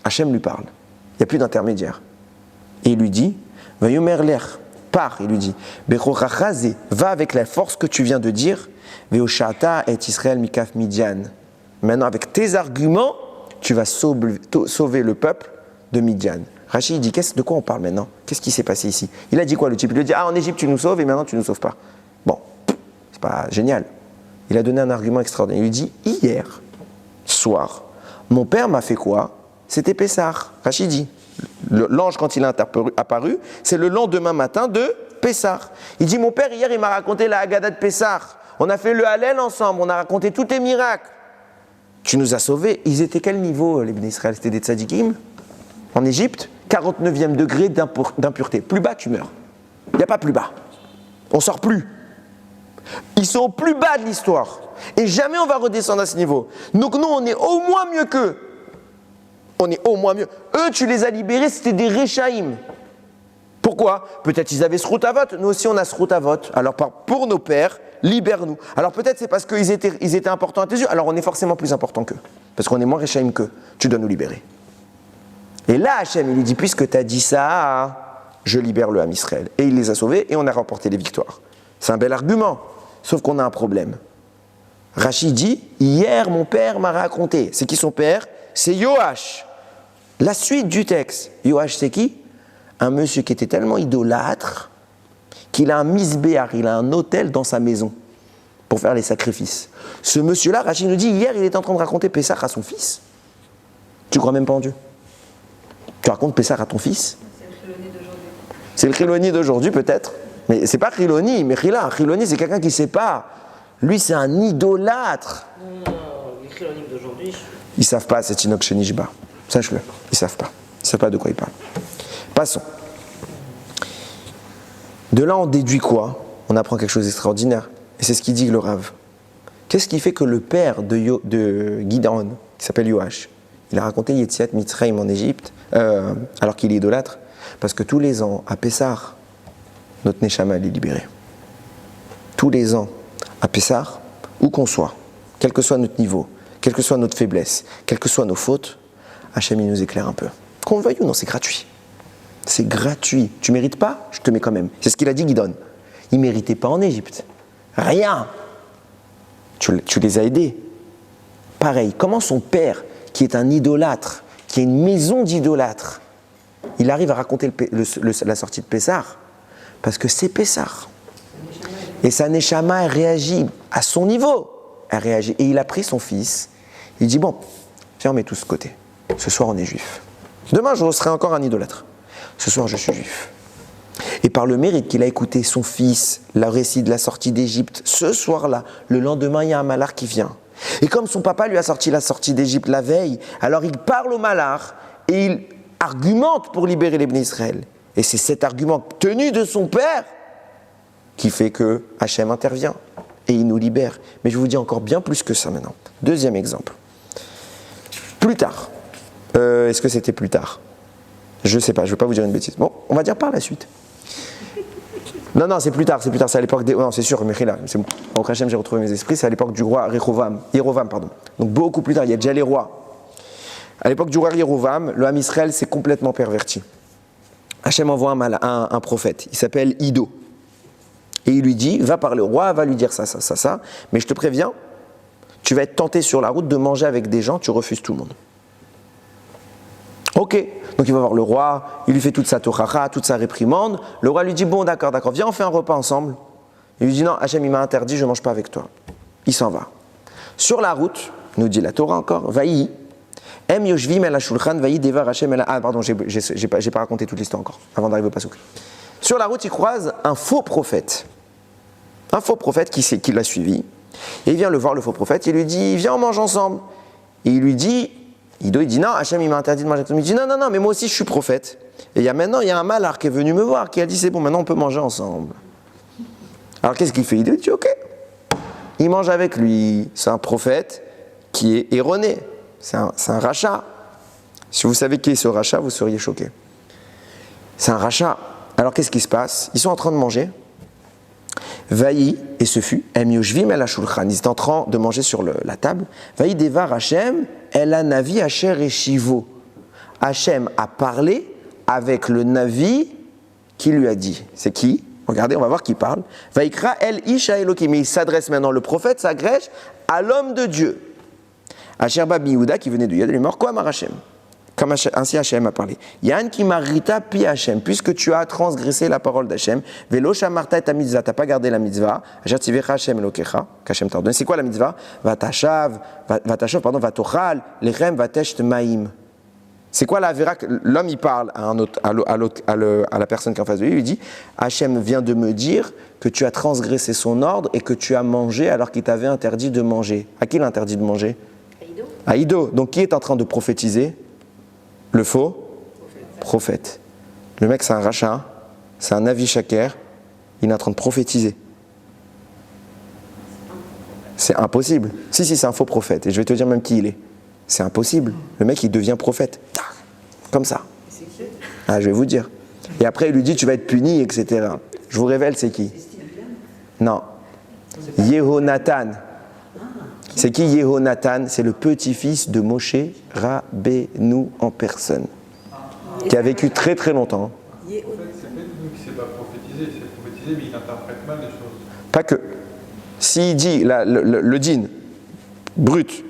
Hachem lui parle. Il n'y a plus d'intermédiaire. Et il lui dit, Vayomer Ler, pars, il lui dit, Bechochachaze, va avec la force que tu viens de dire, Veoshata et Israël Mikaf Midian. Maintenant, avec tes arguments, tu vas sauver le peuple de Midian. Rachid dit, de quoi on parle maintenant? Qu'est-ce qui s'est passé ici? Il a dit quoi le type? Il lui a dit, ah en Égypte tu nous sauves et maintenant tu ne nous sauves pas. Bon, c'est pas génial. Il a donné un argument extraordinaire. Il lui dit, hier soir, mon père m'a fait quoi? C'était Pessah. Rachid dit, l'ange quand il est apparu, c'est le lendemain matin de Pessah. Il dit, mon père hier il m'a raconté la Haggadah de Pessah. On a fait le Hallel ensemble, on a raconté tous tes miracles. Tu nous as sauvés. Ils étaient quel niveau, les Bnei Israël? C'était des tzadikim en Égypte, 49e degré d'impureté. Plus bas, tu meurs. Il n'y a pas plus bas. On ne sort plus. Ils sont au plus bas de l'histoire. Et jamais on va redescendre à ce niveau. Donc nous, on est au moins mieux qu'eux. On est au moins mieux. Eux, tu les as libérés, c'était des Réchaïm. Pourquoi? Peut-être ils avaient Sroutavot, nous aussi on a Sroutavot. Alors pour nos pères, libère-nous. Alors peut-être c'est parce qu'ils étaient importants à tes yeux, alors on est forcément plus important qu'eux. Parce qu'on est moins Réchaïm qu'eux. Tu dois nous libérer. Et là, Hachem, il lui dit, puisque tu as dit ça, je libère le Ham Israël. Et il les a sauvés et on a remporté les victoires. C'est un bel argument. Sauf qu'on a un problème. Rachid dit, hier mon père m'a raconté. C'est qui son père? C'est Yoash. La suite du texte. Yoash, c'est qui? Un monsieur qui était tellement idolâtre qu'il a un misbéar, il a un autel dans sa maison pour faire les sacrifices. Ce monsieur-là, Rachid nous dit, hier il était en train de raconter Pessah à son fils. Tu crois même pas en Dieu? Tu racontes Pessah à ton fils? C'est le Chiloni d'aujourd'hui. C'est le Chiloni d'aujourd'hui peut-être. Mais c'est pas Chiloni, mais Chiloni c'est quelqu'un qui ne sait pas. Lui c'est un idolâtre. Non, les Chilonimes d'aujourd'hui. Ils ne savent pas, c'est Tinoch Shenishba. Sache-le, ils ne savent pas. Ils ne savent pas de quoi ils parlent. Passons. De là, on déduit quoi? On apprend quelque chose d'extraordinaire. Et c'est ce qu'il dit le Rav. Qu'est-ce qui fait que le père de Gideon, qui s'appelle Yoash, il a raconté Yetziat Mitzrayim en Égypte, alors qu'il est idolâtre? Parce que tous les ans, à Pessah, notre Neshama est libéré. Tous les ans, à Pessah, où qu'on soit, quel que soit notre niveau, quelle que soit notre faiblesse, quelles que soient nos fautes, Hachem il nous éclaire un peu. Qu'on le veuille ou non, c'est gratuit. C'est gratuit. Tu ne mérites pas, je te mets quand même. C'est ce qu'il a dit Gideon. Il ne méritait pas en Égypte. Rien. Tu les as aidés. Pareil, comment son père, qui est un idolâtre, qui a une maison d'idolâtres, il arrive à raconter la sortie de Pessah? Parce que c'est Pessah. Et sa Neshama, elle réagit à son niveau. Elle réagit. Et il a pris son fils. Il dit, bon, viens, on met tout ce côté. Ce soir, on est juif. Demain, je serai encore un idolâtre. Ce soir, je suis juif. Et par le mérite qu'il a écouté son fils, le récit de la sortie d'Égypte, ce soir-là, le lendemain, il y a un malard qui vient. Et comme son papa lui a sorti la sortie d'Égypte la veille, alors il parle au malard et il argumente pour libérer les Bnei Israël. Et c'est cet argument tenu de son père qui fait que Hachem intervient et il nous libère. Mais je vous dis encore bien plus que ça maintenant. Deuxième exemple. Plus tard. Est-ce que c'était plus tard? Je ne sais pas, je ne veux pas vous dire une bêtise. Bon, on va dire par la suite. Non, c'est plus tard, c'est à l'époque des... Non, c'est sûr, Mechila, c'est bon. Au Hachem, j'ai retrouvé mes esprits, c'est à l'époque du roi Yerovam, pardon. Donc beaucoup plus tard, il y a déjà les rois. À l'époque du roi Yerovam, le Ham Israël s'est complètement perverti. Hachem envoie un prophète, il s'appelle Ido. Et il lui dit, va parler au roi, va lui dire ça, mais je te préviens, tu vas être tenté sur la route de manger avec des gens, tu refuses tout le monde. Ok, donc il va voir le roi, il lui fait toute sa tochacha, toute sa réprimande. Le roi lui dit, bon d'accord, viens on fait un repas ensemble. Il lui dit, non, Hachem il m'a interdit, je ne mange pas avec toi. Il s'en va. Sur la route, nous dit la Torah encore, Vaï, Em yoshvim el hashulchan, Vaï devar Hachem el... Ah pardon, j'ai pas raconté toute l'histoire encore, avant d'arriver au Pasouk. Sur la route, il croise un faux prophète. Un faux prophète qui l'a suivi. Et il vient le voir, le faux prophète, il lui dit, viens on mange ensemble. Et il lui dit, Ido, il dit, non, Hachem, il m'a interdit de manger avec toi. Il dit, non, mais moi aussi, je suis prophète. Et il y a un malard qui est venu me voir, qui a dit, c'est bon, maintenant, on peut manger ensemble. Alors, qu'est-ce qu'il fait? Il dit, ok. Il mange avec lui. C'est un prophète qui est erroné. C'est un rachat. Si vous savez qui est ce rachat, vous seriez choqués. C'est un rachat. Alors, qu'est-ce qui se passe? Ils sont en train de manger. Vaï, et ce fut, Em yoshvim el hashulchan. Ils étaient en train de manger sur la table. Vaï devar Hachem, el hanavi asher eshivo. Hachem a parlé avec le navi qui lui a dit. C'est qui? Regardez, on va voir qui parle. Vaikra el ish Elokim. Mais il s'adresse maintenant, le prophète s'agrège à l'homme de Dieu. Asher bab Yehuda, qui venait de Yad, il est mort, quoi, Mar Hachem? Comme ainsi Hachem a parlé. Yann qui marita pi Hachem, puisque tu as transgressé la parole d'Hachem, velo shamarta et ta mitzvah, t'as pas gardé la mitzvah, Asher tivecha Hachem elokecha, qu'Hachem t'a ordonné. C'est quoi la mitzvah? Vatashav, vatochal, lechem, vatesht maïm. C'est quoi la vera? L'homme il parle à la personne qui est en face de lui, il lui dit, Hachem vient de me dire que tu as transgressé son ordre et que tu as mangé alors qu'il t'avait interdit de manger. À qui il a interdit de manger? À Ido. Donc qui est en train de prophétiser? Le faux prophète. Le mec, c'est un rachat, c'est un avis shaker, il est en train de prophétiser. C'est impossible. Si, c'est un faux prophète. Et je vais te dire même qui il est. C'est impossible. Le mec, il devient prophète. Comme ça. Ah, je vais vous dire. Et après, il lui dit, tu vas être puni, etc. Je vous révèle, c'est qui? Non. Yehonatan. C'est qui Yehonatan? C'est le petit-fils de Moshe Rabbeinu en personne. Qui a vécu très très longtemps. En fait, c'est pas nous qui ne sait pas prophétiser, c'est prophétiser, mais il interprète mal les choses. Pas que. S'il dit le djinn, brut,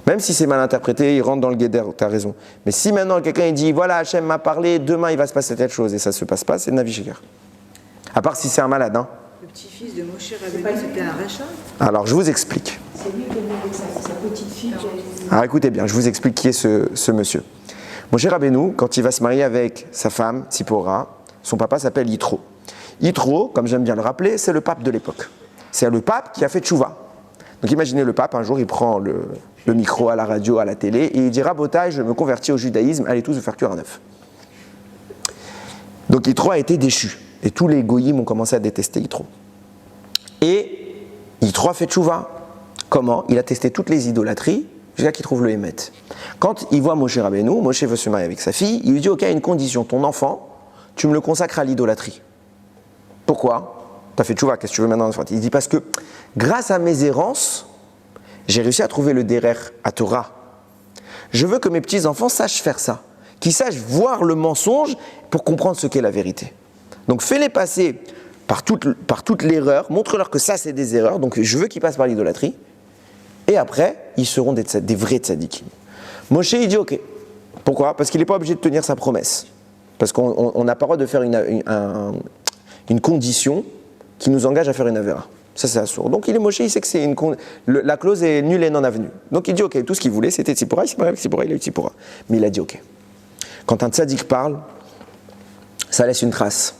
même si c'est mal interprété, il rentre dans le guéder, tu as raison. Mais si maintenant quelqu'un il dit, voilà, Hachem m'a parlé, demain il va se passer telle chose, et ça ne se passe pas, c'est Navi Sheker. À part si c'est un malade. Hein. Le petit-fils de Moshe Rabbeinu, c'était un rachat. Alors, je vous explique. C'est lui qui est venu avec sa petite fille. Alors, écoutez bien, je vous explique qui est ce monsieur. Moshe Rabbeinu, quand il va se marier avec sa femme, Tzipora, son papa s'appelle Yitro. Yitro, comme j'aime bien le rappeler, c'est le pape de l'époque. C'est le pape qui a fait tchouva. Donc imaginez le pape, un jour il prend le micro à la radio, à la télé, et il dit « Rabotage, je me convertis au judaïsme, allez tous vous faire cuire un œuf ». Donc Yitro a été déchu. Et tous les goyim ont commencé à détester Yitro. Et Yitro a fait tchouva. Comment? Il a testé toutes les idolâtries jusqu'à qu'il trouve le Hémet. Quand il voit Moshe Rabbeinu, Moshe veut se marier avec sa fille, il lui dit « Ok, une condition, ton enfant, tu me le consacres à l'idolâtrie. » Pourquoi? T'as fait tchouva, qu'est-ce que tu veux maintenant? Il dit parce que grâce à mes errances, j'ai réussi à trouver le derer à Torah. Je veux que mes petits-enfants sachent faire ça, qu'ils sachent voir le mensonge pour comprendre ce qu'est la vérité. Donc fais-les passer par toute l'erreur, montre-leur que ça c'est des erreurs, donc je veux qu'ils passent par l'idolâtrie, et après, ils seront des vrais tzadikim. Moshe, il dit ok. Pourquoi? Parce qu'il n'est pas obligé de tenir sa promesse. Parce qu'on n'a pas le droit de faire une condition qui nous engage à faire une avéra. Ça, c'est assourd. Donc, il est Moshe, il sait que la clause est nulle et non avenue. Donc, il dit ok, tout ce qu'il voulait, c'était Tzipora, il s'est marié avec Tzipora, il a eu Tzipora. Mais il a dit ok. Quand un tzaddik parle, ça laisse une trace.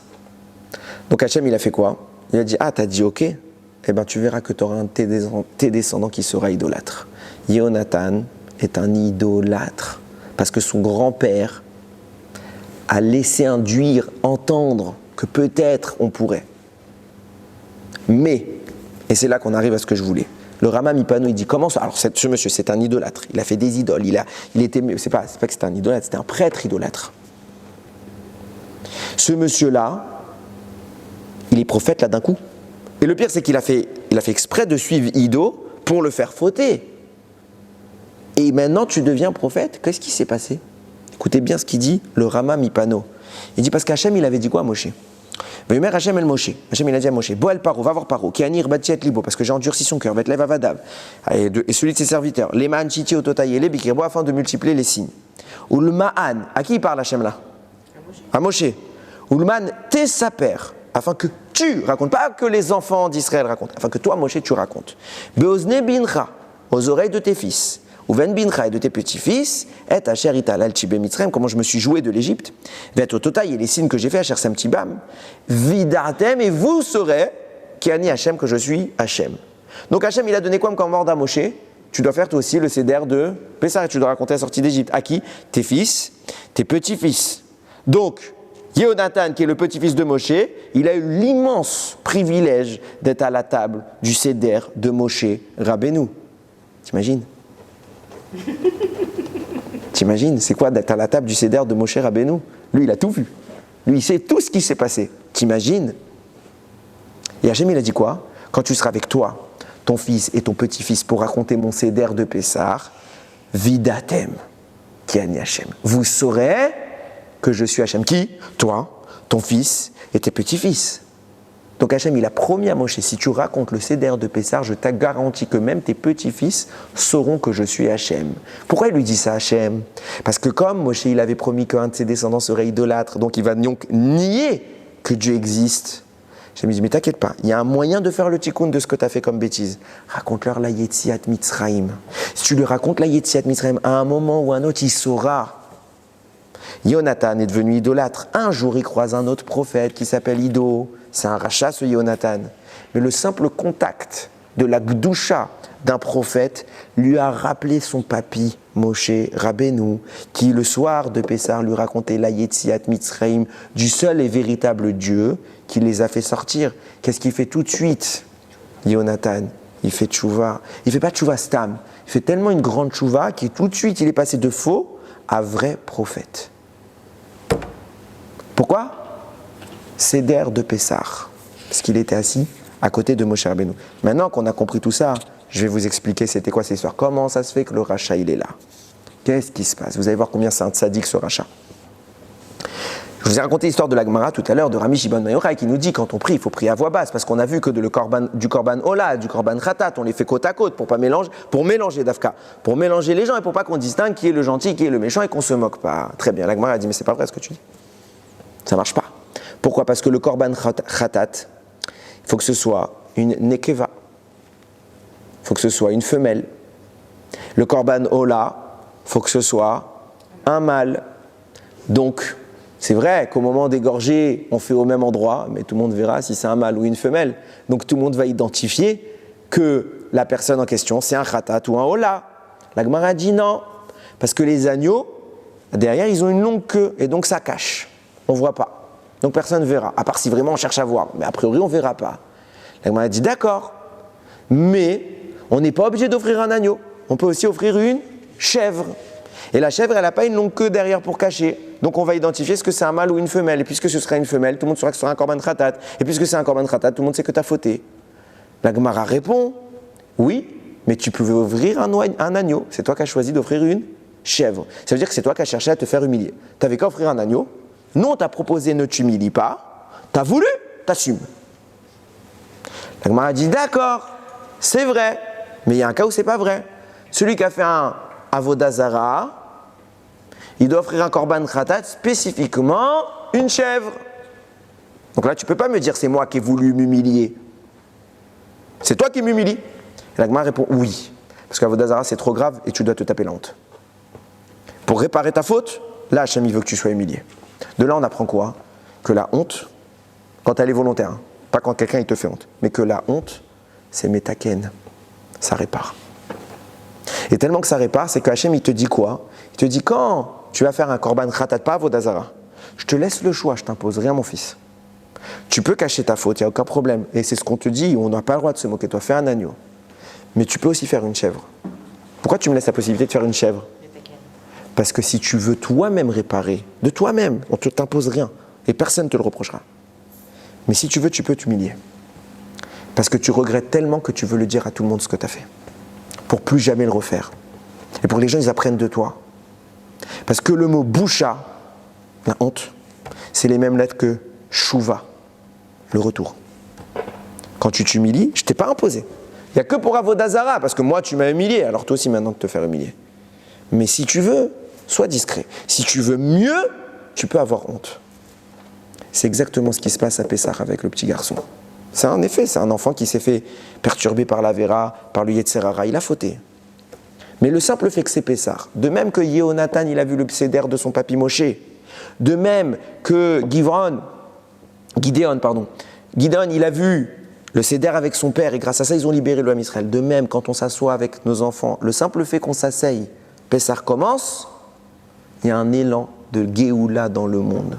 Donc, Hachem, il a fait quoi? Il a dit ah, t'as dit ok? Eh bien, tu verras que tu auras un de tes descendants qui sera idolâtre. Yehonatan est un idolâtre. Parce que son grand-père a laissé induire, entendre que peut-être on pourrait. Mais, et c'est là qu'on arrive à ce que je voulais, le Rama Mipano, il dit comment ça? Alors, ce monsieur, c'est un idolâtre. Il a fait des idoles. C'est pas que c'était un idolâtre, c'était un prêtre idolâtre. Ce monsieur-là, il est prophète là d'un coup. Et le pire, c'est qu'il a fait exprès de suivre Ido pour le faire fauter. Et maintenant, tu deviens prophète? Qu'est-ce qui s'est passé? Écoutez bien ce qu'il dit, le Rama Mipano. Il dit parce qu'Hachem, il avait dit quoi à Moshe? Vayomer Hachem el Moshe. Hachem, il a dit à Moshe, Boel Paro, va voir Paro, qui anir batiet libo, parce que j'ai endurci son cœur, Betlev Avadav, et celui de ses serviteurs, les Ma'an Chiti Ototaï et les Bikirbo, afin de multiplier les signes. Ou le Ma'an, à qui il parle Hachem là? À Moshe. Ou le Ma'an Tesaper, afin que tu racontes, pas que les enfants d'Israël racontent, afin que toi, Moshe, tu racontes. Beozne bincha, aux oreilles de tes fils. Ou ven bincha et de tes petits-fils, et Asher italal tibé mitzrayim, comment je me suis joué de l'Égypte, vet ototaï et les signes que j'ai fait à Sem Tibam, vidatem, et vous saurez, qui a ni Hachem, que je suis Hachem. Donc Hachem, il a donné quoi comme ordre à Moshe? Tu dois faire toi aussi le seder de Pessah, et tu dois raconter la sortie d'Égypte. À qui? Tes fils, tes petits-fils. Donc, Yehonatan, qui est le petit-fils de Moshe, il a eu l'immense privilège d'être à la table du seder de Moshe Rabbeinu. T'imagines? T'imagines, c'est quoi d'être à la table du seder de Moshe Rabbeinu? Lui, il a tout vu. Lui, il sait tout ce qui s'est passé. T'imagines? Et Hachem, il a dit quoi? Quand tu seras avec toi, ton fils et ton petit-fils pour raconter mon seder de Pessah, vidatem, qui a ni Hachem. Vous saurez que je suis Hachem. Qui? Toi, ton fils et tes petits-fils. Donc Hachem, il a promis à Moshe, si tu racontes le seder de Pessah, je te garantis que même tes petits-fils sauront que je suis Hachem. Pourquoi il lui dit ça, Hachem? Parce que comme Moshe, il avait promis qu'un de ses descendants serait idolâtre, donc il va donc nier que Dieu existe. Hachem lui dit, mais t'inquiète pas, il y a un moyen de faire le tikkun de ce que tu as fait comme bêtise. Raconte-leur la Yetziat Mitzrayim. Si tu lui racontes la Yetziat Mitzrayim, à un moment ou un autre, il saura. Yehonatan est devenu idolâtre. Un jour, il croise un autre prophète qui s'appelle Ido. C'est un rachat, ce Yehonatan. Mais le simple contact de la gdusha d'un prophète lui a rappelé son papy, Moshe Rabbeinu, qui le soir de Pessah lui racontait la Yetziat Mitzrayim du seul et véritable Dieu qui les a fait sortir. Qu'est-ce qu'il fait tout de suite, Yehonatan? il fait tchouva. Il fait pas tchouva stam. Il fait tellement une grande tchouva qu'il tout de suite, il est passé de faux à vrai prophète. Pourquoi? Seder de Pessah. Parce qu'il était assis à côté de Moshe Rabbeinu. Maintenant qu'on a compris tout ça, je vais vous expliquer c'était quoi cette histoire. Comment ça se fait que le rachat, il est là? Qu'est-ce qui se passe? Vous allez voir combien c'est un tzaddik ce rachat. Je vous ai raconté l'histoire de la Gemara tout à l'heure de Rami Shimon ben Yochai qui nous dit quand on prie, il faut prier à voix basse parce qu'on a vu que du korban ola, du korban khatat, on les fait côte à côte pour mélanger dafka, pour mélanger les gens et pour pas qu'on distingue qui est le gentil, qui est le méchant et qu'on se moque pas. Très bien, la Gemara a dit mais c'est pas vrai ce que tu dis. Ça marche pas. Pourquoi? Parce que le korban khatat, il faut que ce soit une nekeva, il faut que ce soit une femelle. Le korban ola, il faut que ce soit un mâle. Donc c'est vrai qu'au moment d'égorger, on fait au même endroit, mais tout le monde verra si c'est un mâle ou une femelle. Donc tout le monde va identifier que la personne en question, c'est un khatat ou un hola. La Gemara dit non, parce que les agneaux, derrière, ils ont une longue queue, et donc ça cache. On ne voit pas. Donc personne ne verra, à part si vraiment on cherche à voir. Mais a priori, on ne verra pas. La Gemara dit d'accord, mais on n'est pas obligé d'offrir un agneau. On peut aussi offrir une chèvre. Et la chèvre, elle n'a pas une longue queue derrière pour cacher. Donc on va identifier ce que c'est un mâle ou une femelle. Et puisque ce sera une femelle, tout le monde saura que ce sera un korban khatat. Et puisque c'est un korban khatat, tout le monde sait que tu as fauté. La Gemara répond, oui, mais tu pouvais ouvrir un agneau. C'est toi qui as choisi d'offrir une chèvre. Ça veut dire que c'est toi qui as cherché à te faire humilier. Tu n'avais qu'à offrir un agneau. Nous, on t'a proposé ne t'humilie pas. Tu as voulu, t'assumes. La Gemara dit, d'accord, c'est vrai. Mais il y a un cas où c'est pas vrai. Celui qui a fait un avodah zara, il doit offrir un korban khatat, spécifiquement une chèvre. Donc là, tu ne peux pas me dire c'est moi qui ai voulu m'humilier. C'est toi qui m'humilie. Et la Gemara répond oui. Parce qu'Avodah Zara, c'est trop grave et tu dois te taper la honte. Pour réparer ta faute, là, Hachem, il veut que tu sois humilié. De là, on apprend quoi? Que la honte, quand elle est volontaire, hein, pas quand quelqu'un il te fait honte, mais que la honte, c'est métaken. Ça répare. Et tellement que ça répare, c'est que Hachem, il te dit quoi? Il te dit quand tu vas faire un korban khatat, pas avodah zara, je te laisse le choix, je t'impose rien, mon fils. Tu peux cacher ta faute, il n'y a aucun problème. Et c'est ce qu'on te dit, on n'a pas le droit de se moquer de toi. Fais un agneau. Mais tu peux aussi faire une chèvre. Pourquoi tu me laisses la possibilité de faire une chèvre? Parce que si tu veux toi-même réparer, de toi-même, on ne t'impose rien. Et personne ne te le reprochera. Mais si tu veux, tu peux t'humilier. Parce que tu regrettes tellement que tu veux le dire à tout le monde ce que tu as fait. Pour plus jamais le refaire. Et pour que les gens, ils apprennent de toi. Parce que le mot boucha, la honte, c'est les mêmes lettres que chouva, le retour. Quand tu t'humilies, je ne t'ai pas imposé. Il n'y a que pour avodah zara, parce que moi, tu m'as humilié, alors toi aussi maintenant de te faire humilier. Mais si tu veux, sois discret. Si tu veux mieux, tu peux avoir honte. C'est exactement ce qui se passe à Pessah avec le petit garçon. C'est un effet, c'est un enfant qui s'est fait perturber par la Vera, par le Yetzer Hara, il a fauté. Mais le simple fait que c'est Pessah, de même que Yehonatan, il a vu le Seder de son papi Moshe, de même que Gideon, il a vu le Seder avec son père et grâce à ça, ils ont libéré l'homme Israël. De même, quand on s'assoit avec nos enfants, le simple fait qu'on s'asseye, Pessah commence, il y a un élan de Géoula dans le monde.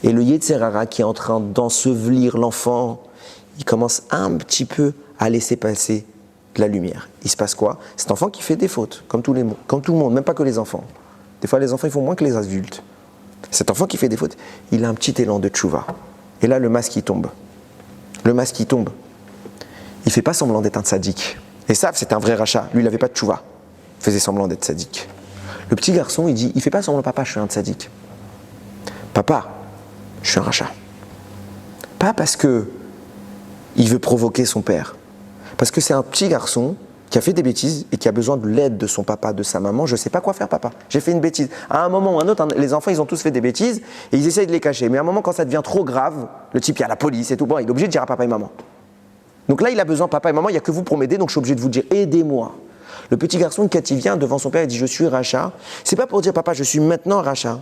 Et le Yetzer Hara qui est en train d'ensevelir l'enfant, il commence un petit peu à laisser passer de la lumière. Il se passe quoi? Cet enfant qui fait des fautes, comme tout le monde, même pas que les enfants. Des fois, les enfants, ils font moins que les adultes. Cet enfant qui fait des fautes, il a un petit élan de tchouva. Et là, le masque, il tombe. Le masque, il tombe. Il ne fait pas semblant d'être un tzaddik. Et ça, c'est un vrai rachat. Lui, il n'avait pas de tchouva. Il faisait semblant d'être tzaddik. Le petit garçon, il dit, il ne fait pas semblant, papa, je suis un tzaddik. Papa, je suis un rachat. Pas parce que il veut provoquer son père. Parce que c'est un petit garçon qui a fait des bêtises et qui a besoin de l'aide de son papa, de sa maman. Je ne sais pas quoi faire, papa. J'ai fait une bêtise. À un moment ou à un autre, les enfants, ils ont tous fait des bêtises et ils essayent de les cacher. Mais à un moment, quand ça devient trop grave, le type, il y a la police et tout, bon, il est obligé de dire à papa et maman. Donc là, il a besoin, papa et maman, il n'y a que vous pour m'aider, donc je suis obligé de vous dire, aidez-moi. Le petit garçon, quand il vient devant son père, il dit, je suis rachat. C'est pas pour dire, papa, je suis maintenant rachat.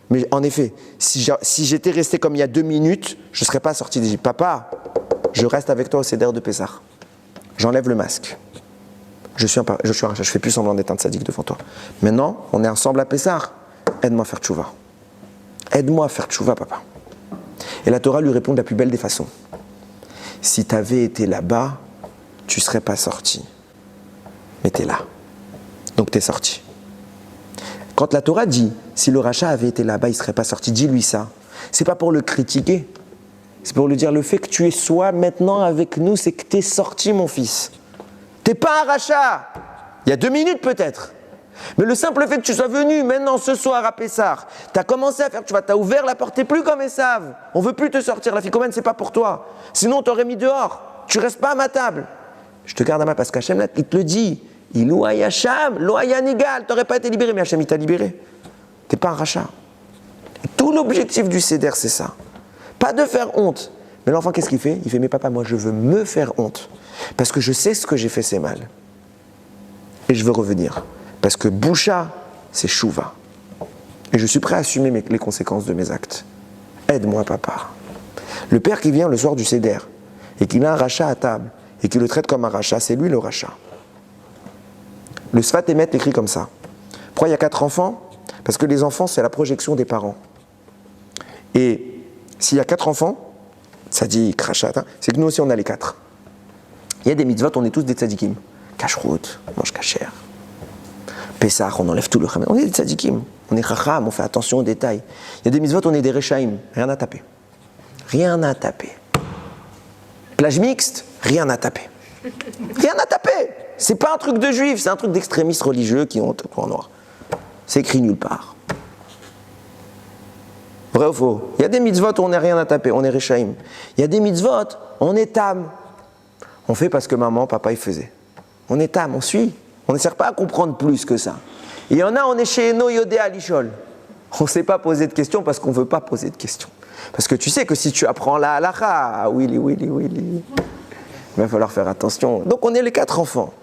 Mais en effet, si j'étais resté comme il y a 2 minutes, je ne serais pas sorti d'Égypte. Papa, je reste avec toi au Seder de Pessah. J'enlève le masque. Je suis un rachat, je ne fais plus semblant d'être un tzaddik devant toi. Maintenant, on est ensemble à Pessah. Aide-moi à faire tchouva. Aide-moi à faire tchouva, papa. Et la Torah lui répond de la plus belle des façons. Si tu avais été là-bas, tu ne serais pas sorti. Mais tu es là. Donc tu es sorti. Quand la Torah dit, si le rachat avait été là-bas, il ne serait pas sorti, dis-lui ça. C'est pas pour le critiquer. C'est pour lui dire, le fait que tu es soi maintenant avec nous, c'est que tu es sorti, mon fils. Tu n'es pas un rachat. Il y a 2 minutes peut-être. Mais le simple fait que tu sois venu maintenant ce soir à Pessar, tu as commencé à faire, tu as ouvert la porte, tu n'es plus comme Esav. On ne veut plus te sortir, la ficomène, ce n'est pas pour toi. Sinon, on t'aurait mis dehors. Tu ne restes pas à ma table. Je te garde à ma parce qu'Hachem, là, il te le dit. Il ou Hacham, lo Nigal, tu n'aurais pas été libéré, mais Hachem, il t'a libéré. Tu n'es pas un rachat. Et tout l'objectif du Seder, c'est ça. Pas de faire honte. Mais l'enfant, qu'est-ce qu'il fait? Il fait, mais papa, moi, je veux me faire honte. Parce que je sais ce que j'ai fait, c'est mal. Et je veux revenir. Parce que Boucha, c'est Chouva. Et je suis prêt à assumer les conséquences de mes actes. Aide-moi, papa. Le père qui vient le soir du Seder, et qu'il a un rachat à table, et qui le traite comme un rachat, c'est lui le rachat. Le Sfat Emet écrit comme ça. Pourquoi il y a 4 enfants? Parce que les enfants, c'est la projection des parents. Et s'il y a 4 enfants, ça dit crachat, hein, c'est que nous aussi on a les 4. Il y a des mitzvot, on est tous des tzadikim. Kashrut, on mange kasher. Pessah, on enlève tout le khamet. On est des tzadikim. On est chacham, on fait attention aux détails. Il y a des mitzvot, on est des rechaim. Rien à taper. Rien à taper. Plage mixte, rien à taper. Rien à taper. C'est pas un truc de juifs, c'est un truc d'extrémistes religieux qui ont tout en noir. C'est écrit nulle part. Vrai ou faux? Il y a des mitzvot où on n'a rien à taper, on est rechaim. Il y a des mitzvot, on est tam. On fait parce que maman, papa, ils faisaient. On est tam, on suit. On ne sert pas à comprendre plus que ça. Et il y en a, on est chez Eno Yodé Alishol. On ne sait pas poser de questions parce qu'on ne veut pas poser de questions. Parce que tu sais que si tu apprends la halakha, Willy, il va falloir faire attention. Donc on est les 4 enfants.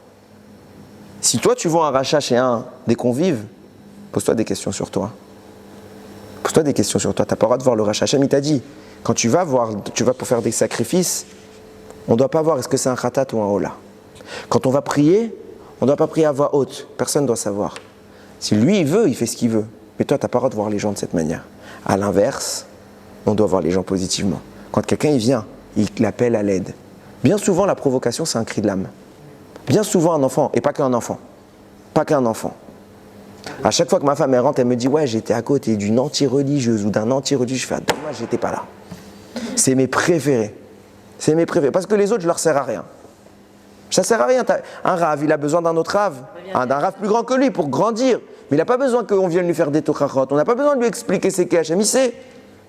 Si toi tu vois un rachat chez un des convives, pose-toi des questions sur toi. Pose-toi des questions sur toi. Tu n'as pas le droit de voir le rachat. Hachem, il t'a dit, quand tu vas pour faire des sacrifices, on ne doit pas voir est-ce que c'est un khatat ou un hola. Quand on va prier, on ne doit pas prier à voix haute. Personne ne doit savoir. Si lui, il veut, il fait ce qu'il veut. Mais toi, tu n'as pas le droit de voir les gens de cette manière. À l'inverse, on doit voir les gens positivement. Quand quelqu'un il vient, il l'appelle à l'aide. Bien souvent, la provocation, c'est un cri de l'âme. Bien souvent, un enfant, et pas qu'un enfant. Pas qu'un enfant. À chaque fois que ma femme elle rentre, elle me dit « Ouais, j'étais à côté d'une anti-religieuse ou d'un anti-religieux. » Je fais « Ah, dommage, j'étais pas là. » C'est mes préférés. C'est mes préférés. Parce que les autres, je leur sers à rien. Ça sert à rien. Un rave, il a besoin d'un autre rave. D'un rave plus grand que lui pour grandir. Mais il n'a pas besoin qu'on vienne lui faire des tochachot. On n'a pas besoin de lui expliquer ses Hachem. Il sait.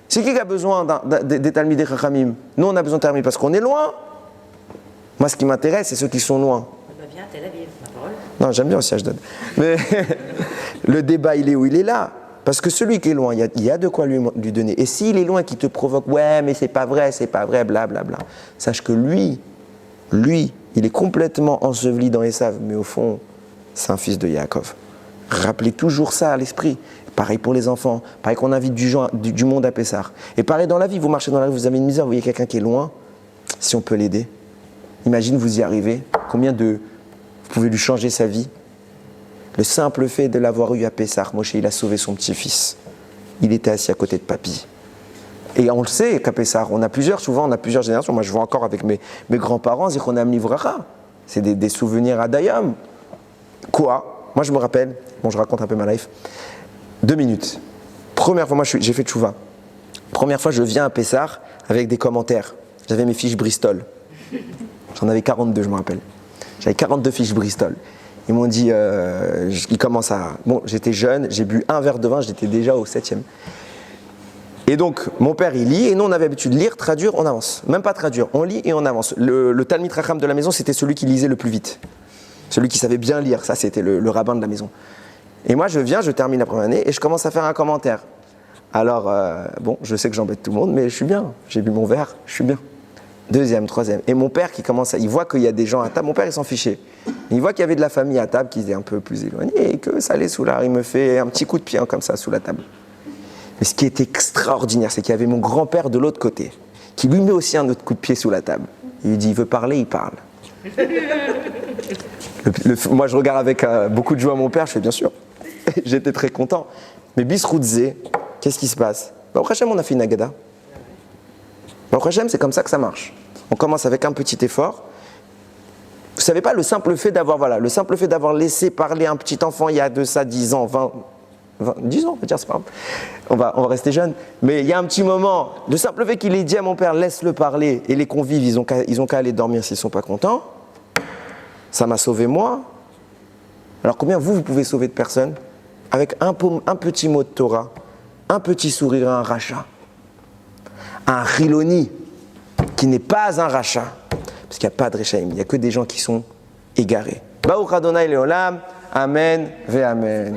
C'est qui a besoin des talmidei chachamim? Nous, on a besoin de talmid parce qu'on est loin. Moi, ce qui m'intéresse, c'est ceux qui sont loin. Viens, Tel Aviv, ma parole. Non, j'aime bien aussi Ashdod. Mais le débat, il est où? Il est là. Parce que celui qui est loin, il y a de quoi lui donner. Et s'il est loin, qui te provoque, ouais, mais c'est pas vrai, blablabla. Sache que lui, il est complètement enseveli dans Esav, mais au fond, c'est un fils de Yaakov. Rappelez toujours ça à l'esprit. Pareil pour les enfants, pareil qu'on invite du monde à Pessar. Et pareil dans la vie, vous marchez dans la rue, vous avez une misère, vous voyez quelqu'un qui est loin, si on peut l'aider. Imagine vous y arrivez, vous pouvez lui changer sa vie. Le simple fait de l'avoir eu à Pessar, Moshe, il a sauvé son petit-fils. Il était assis à côté de papy. Et on le sait qu'à Pessar, on a plusieurs générations. Moi, je vois encore avec mes grands-parents, Zichronam Livracha. C'est des souvenirs à Dayam. Quoi? Moi, je me rappelle, je raconte un peu ma life. 2 minutes. Première fois, moi, j'ai fait tchouva. Première fois, je viens à Pessar avec des commentaires. J'avais mes fiches Bristol. J'en avais 42, je me rappelle. J'avais 42 fiches Bristol. Ils m'ont dit, ils commencent à... Bon, j'étais jeune, j'ai bu un verre de vin, j'étais déjà au 7e. Et donc, mon père, il lit, et nous, on avait l'habitude de lire, traduire, on avance. Même pas traduire, on lit et on avance. Le Talmid Racham de la maison, c'était celui qui lisait le plus vite. Celui qui savait bien lire, ça, c'était le rabbin de la maison. Et moi, je viens, je termine la première année, et je commence à faire un commentaire. Alors, bon, je sais que j'embête tout le monde, mais je suis bien. J'ai bu mon verre, je suis bien. 2e, 3e. Et mon père qui commence il voit qu'il y a des gens à table, mon père, il s'en fichait. Il voit qu'il y avait de la famille à table qui était un peu plus éloignée, et que ça allait sous l'art. Il me fait un petit coup de pied, comme ça, sous la table. Mais ce qui est extraordinaire, c'est qu'il y avait mon grand-père de l'autre côté, qui lui met aussi un autre coup de pied sous la table. Il lui dit, il veut parler, il parle. Moi, je regarde avec beaucoup de joie mon père, je fais bien sûr. J'étais très content. Mais Bisroudze, qu'est-ce qui se passe? Au Hachem, on a fait une agada. Au Hachem, c'est comme ça que ça marche. On commence avec un petit effort. savez pas, le simple fait d'avoir laissé parler un petit enfant il y a de ça 10 ans, 10 ans, on va dire, c'est pas grave. On va rester jeune. Mais il y a un petit moment, le simple fait qu'il ait dit à mon père, laisse-le parler, et les convives, ils ont qu'à aller dormir s'ils sont pas contents, ça m'a sauvé moi. Alors combien vous pouvez sauver de personnes avec un petit mot de Torah, un petit sourire, un rachat, un riloni qui n'est pas un rachat, parce qu'il n'y a pas de rechaim, il n'y a que des gens qui sont égarés. Baruch Adonai Leolam, Amen ve Amen.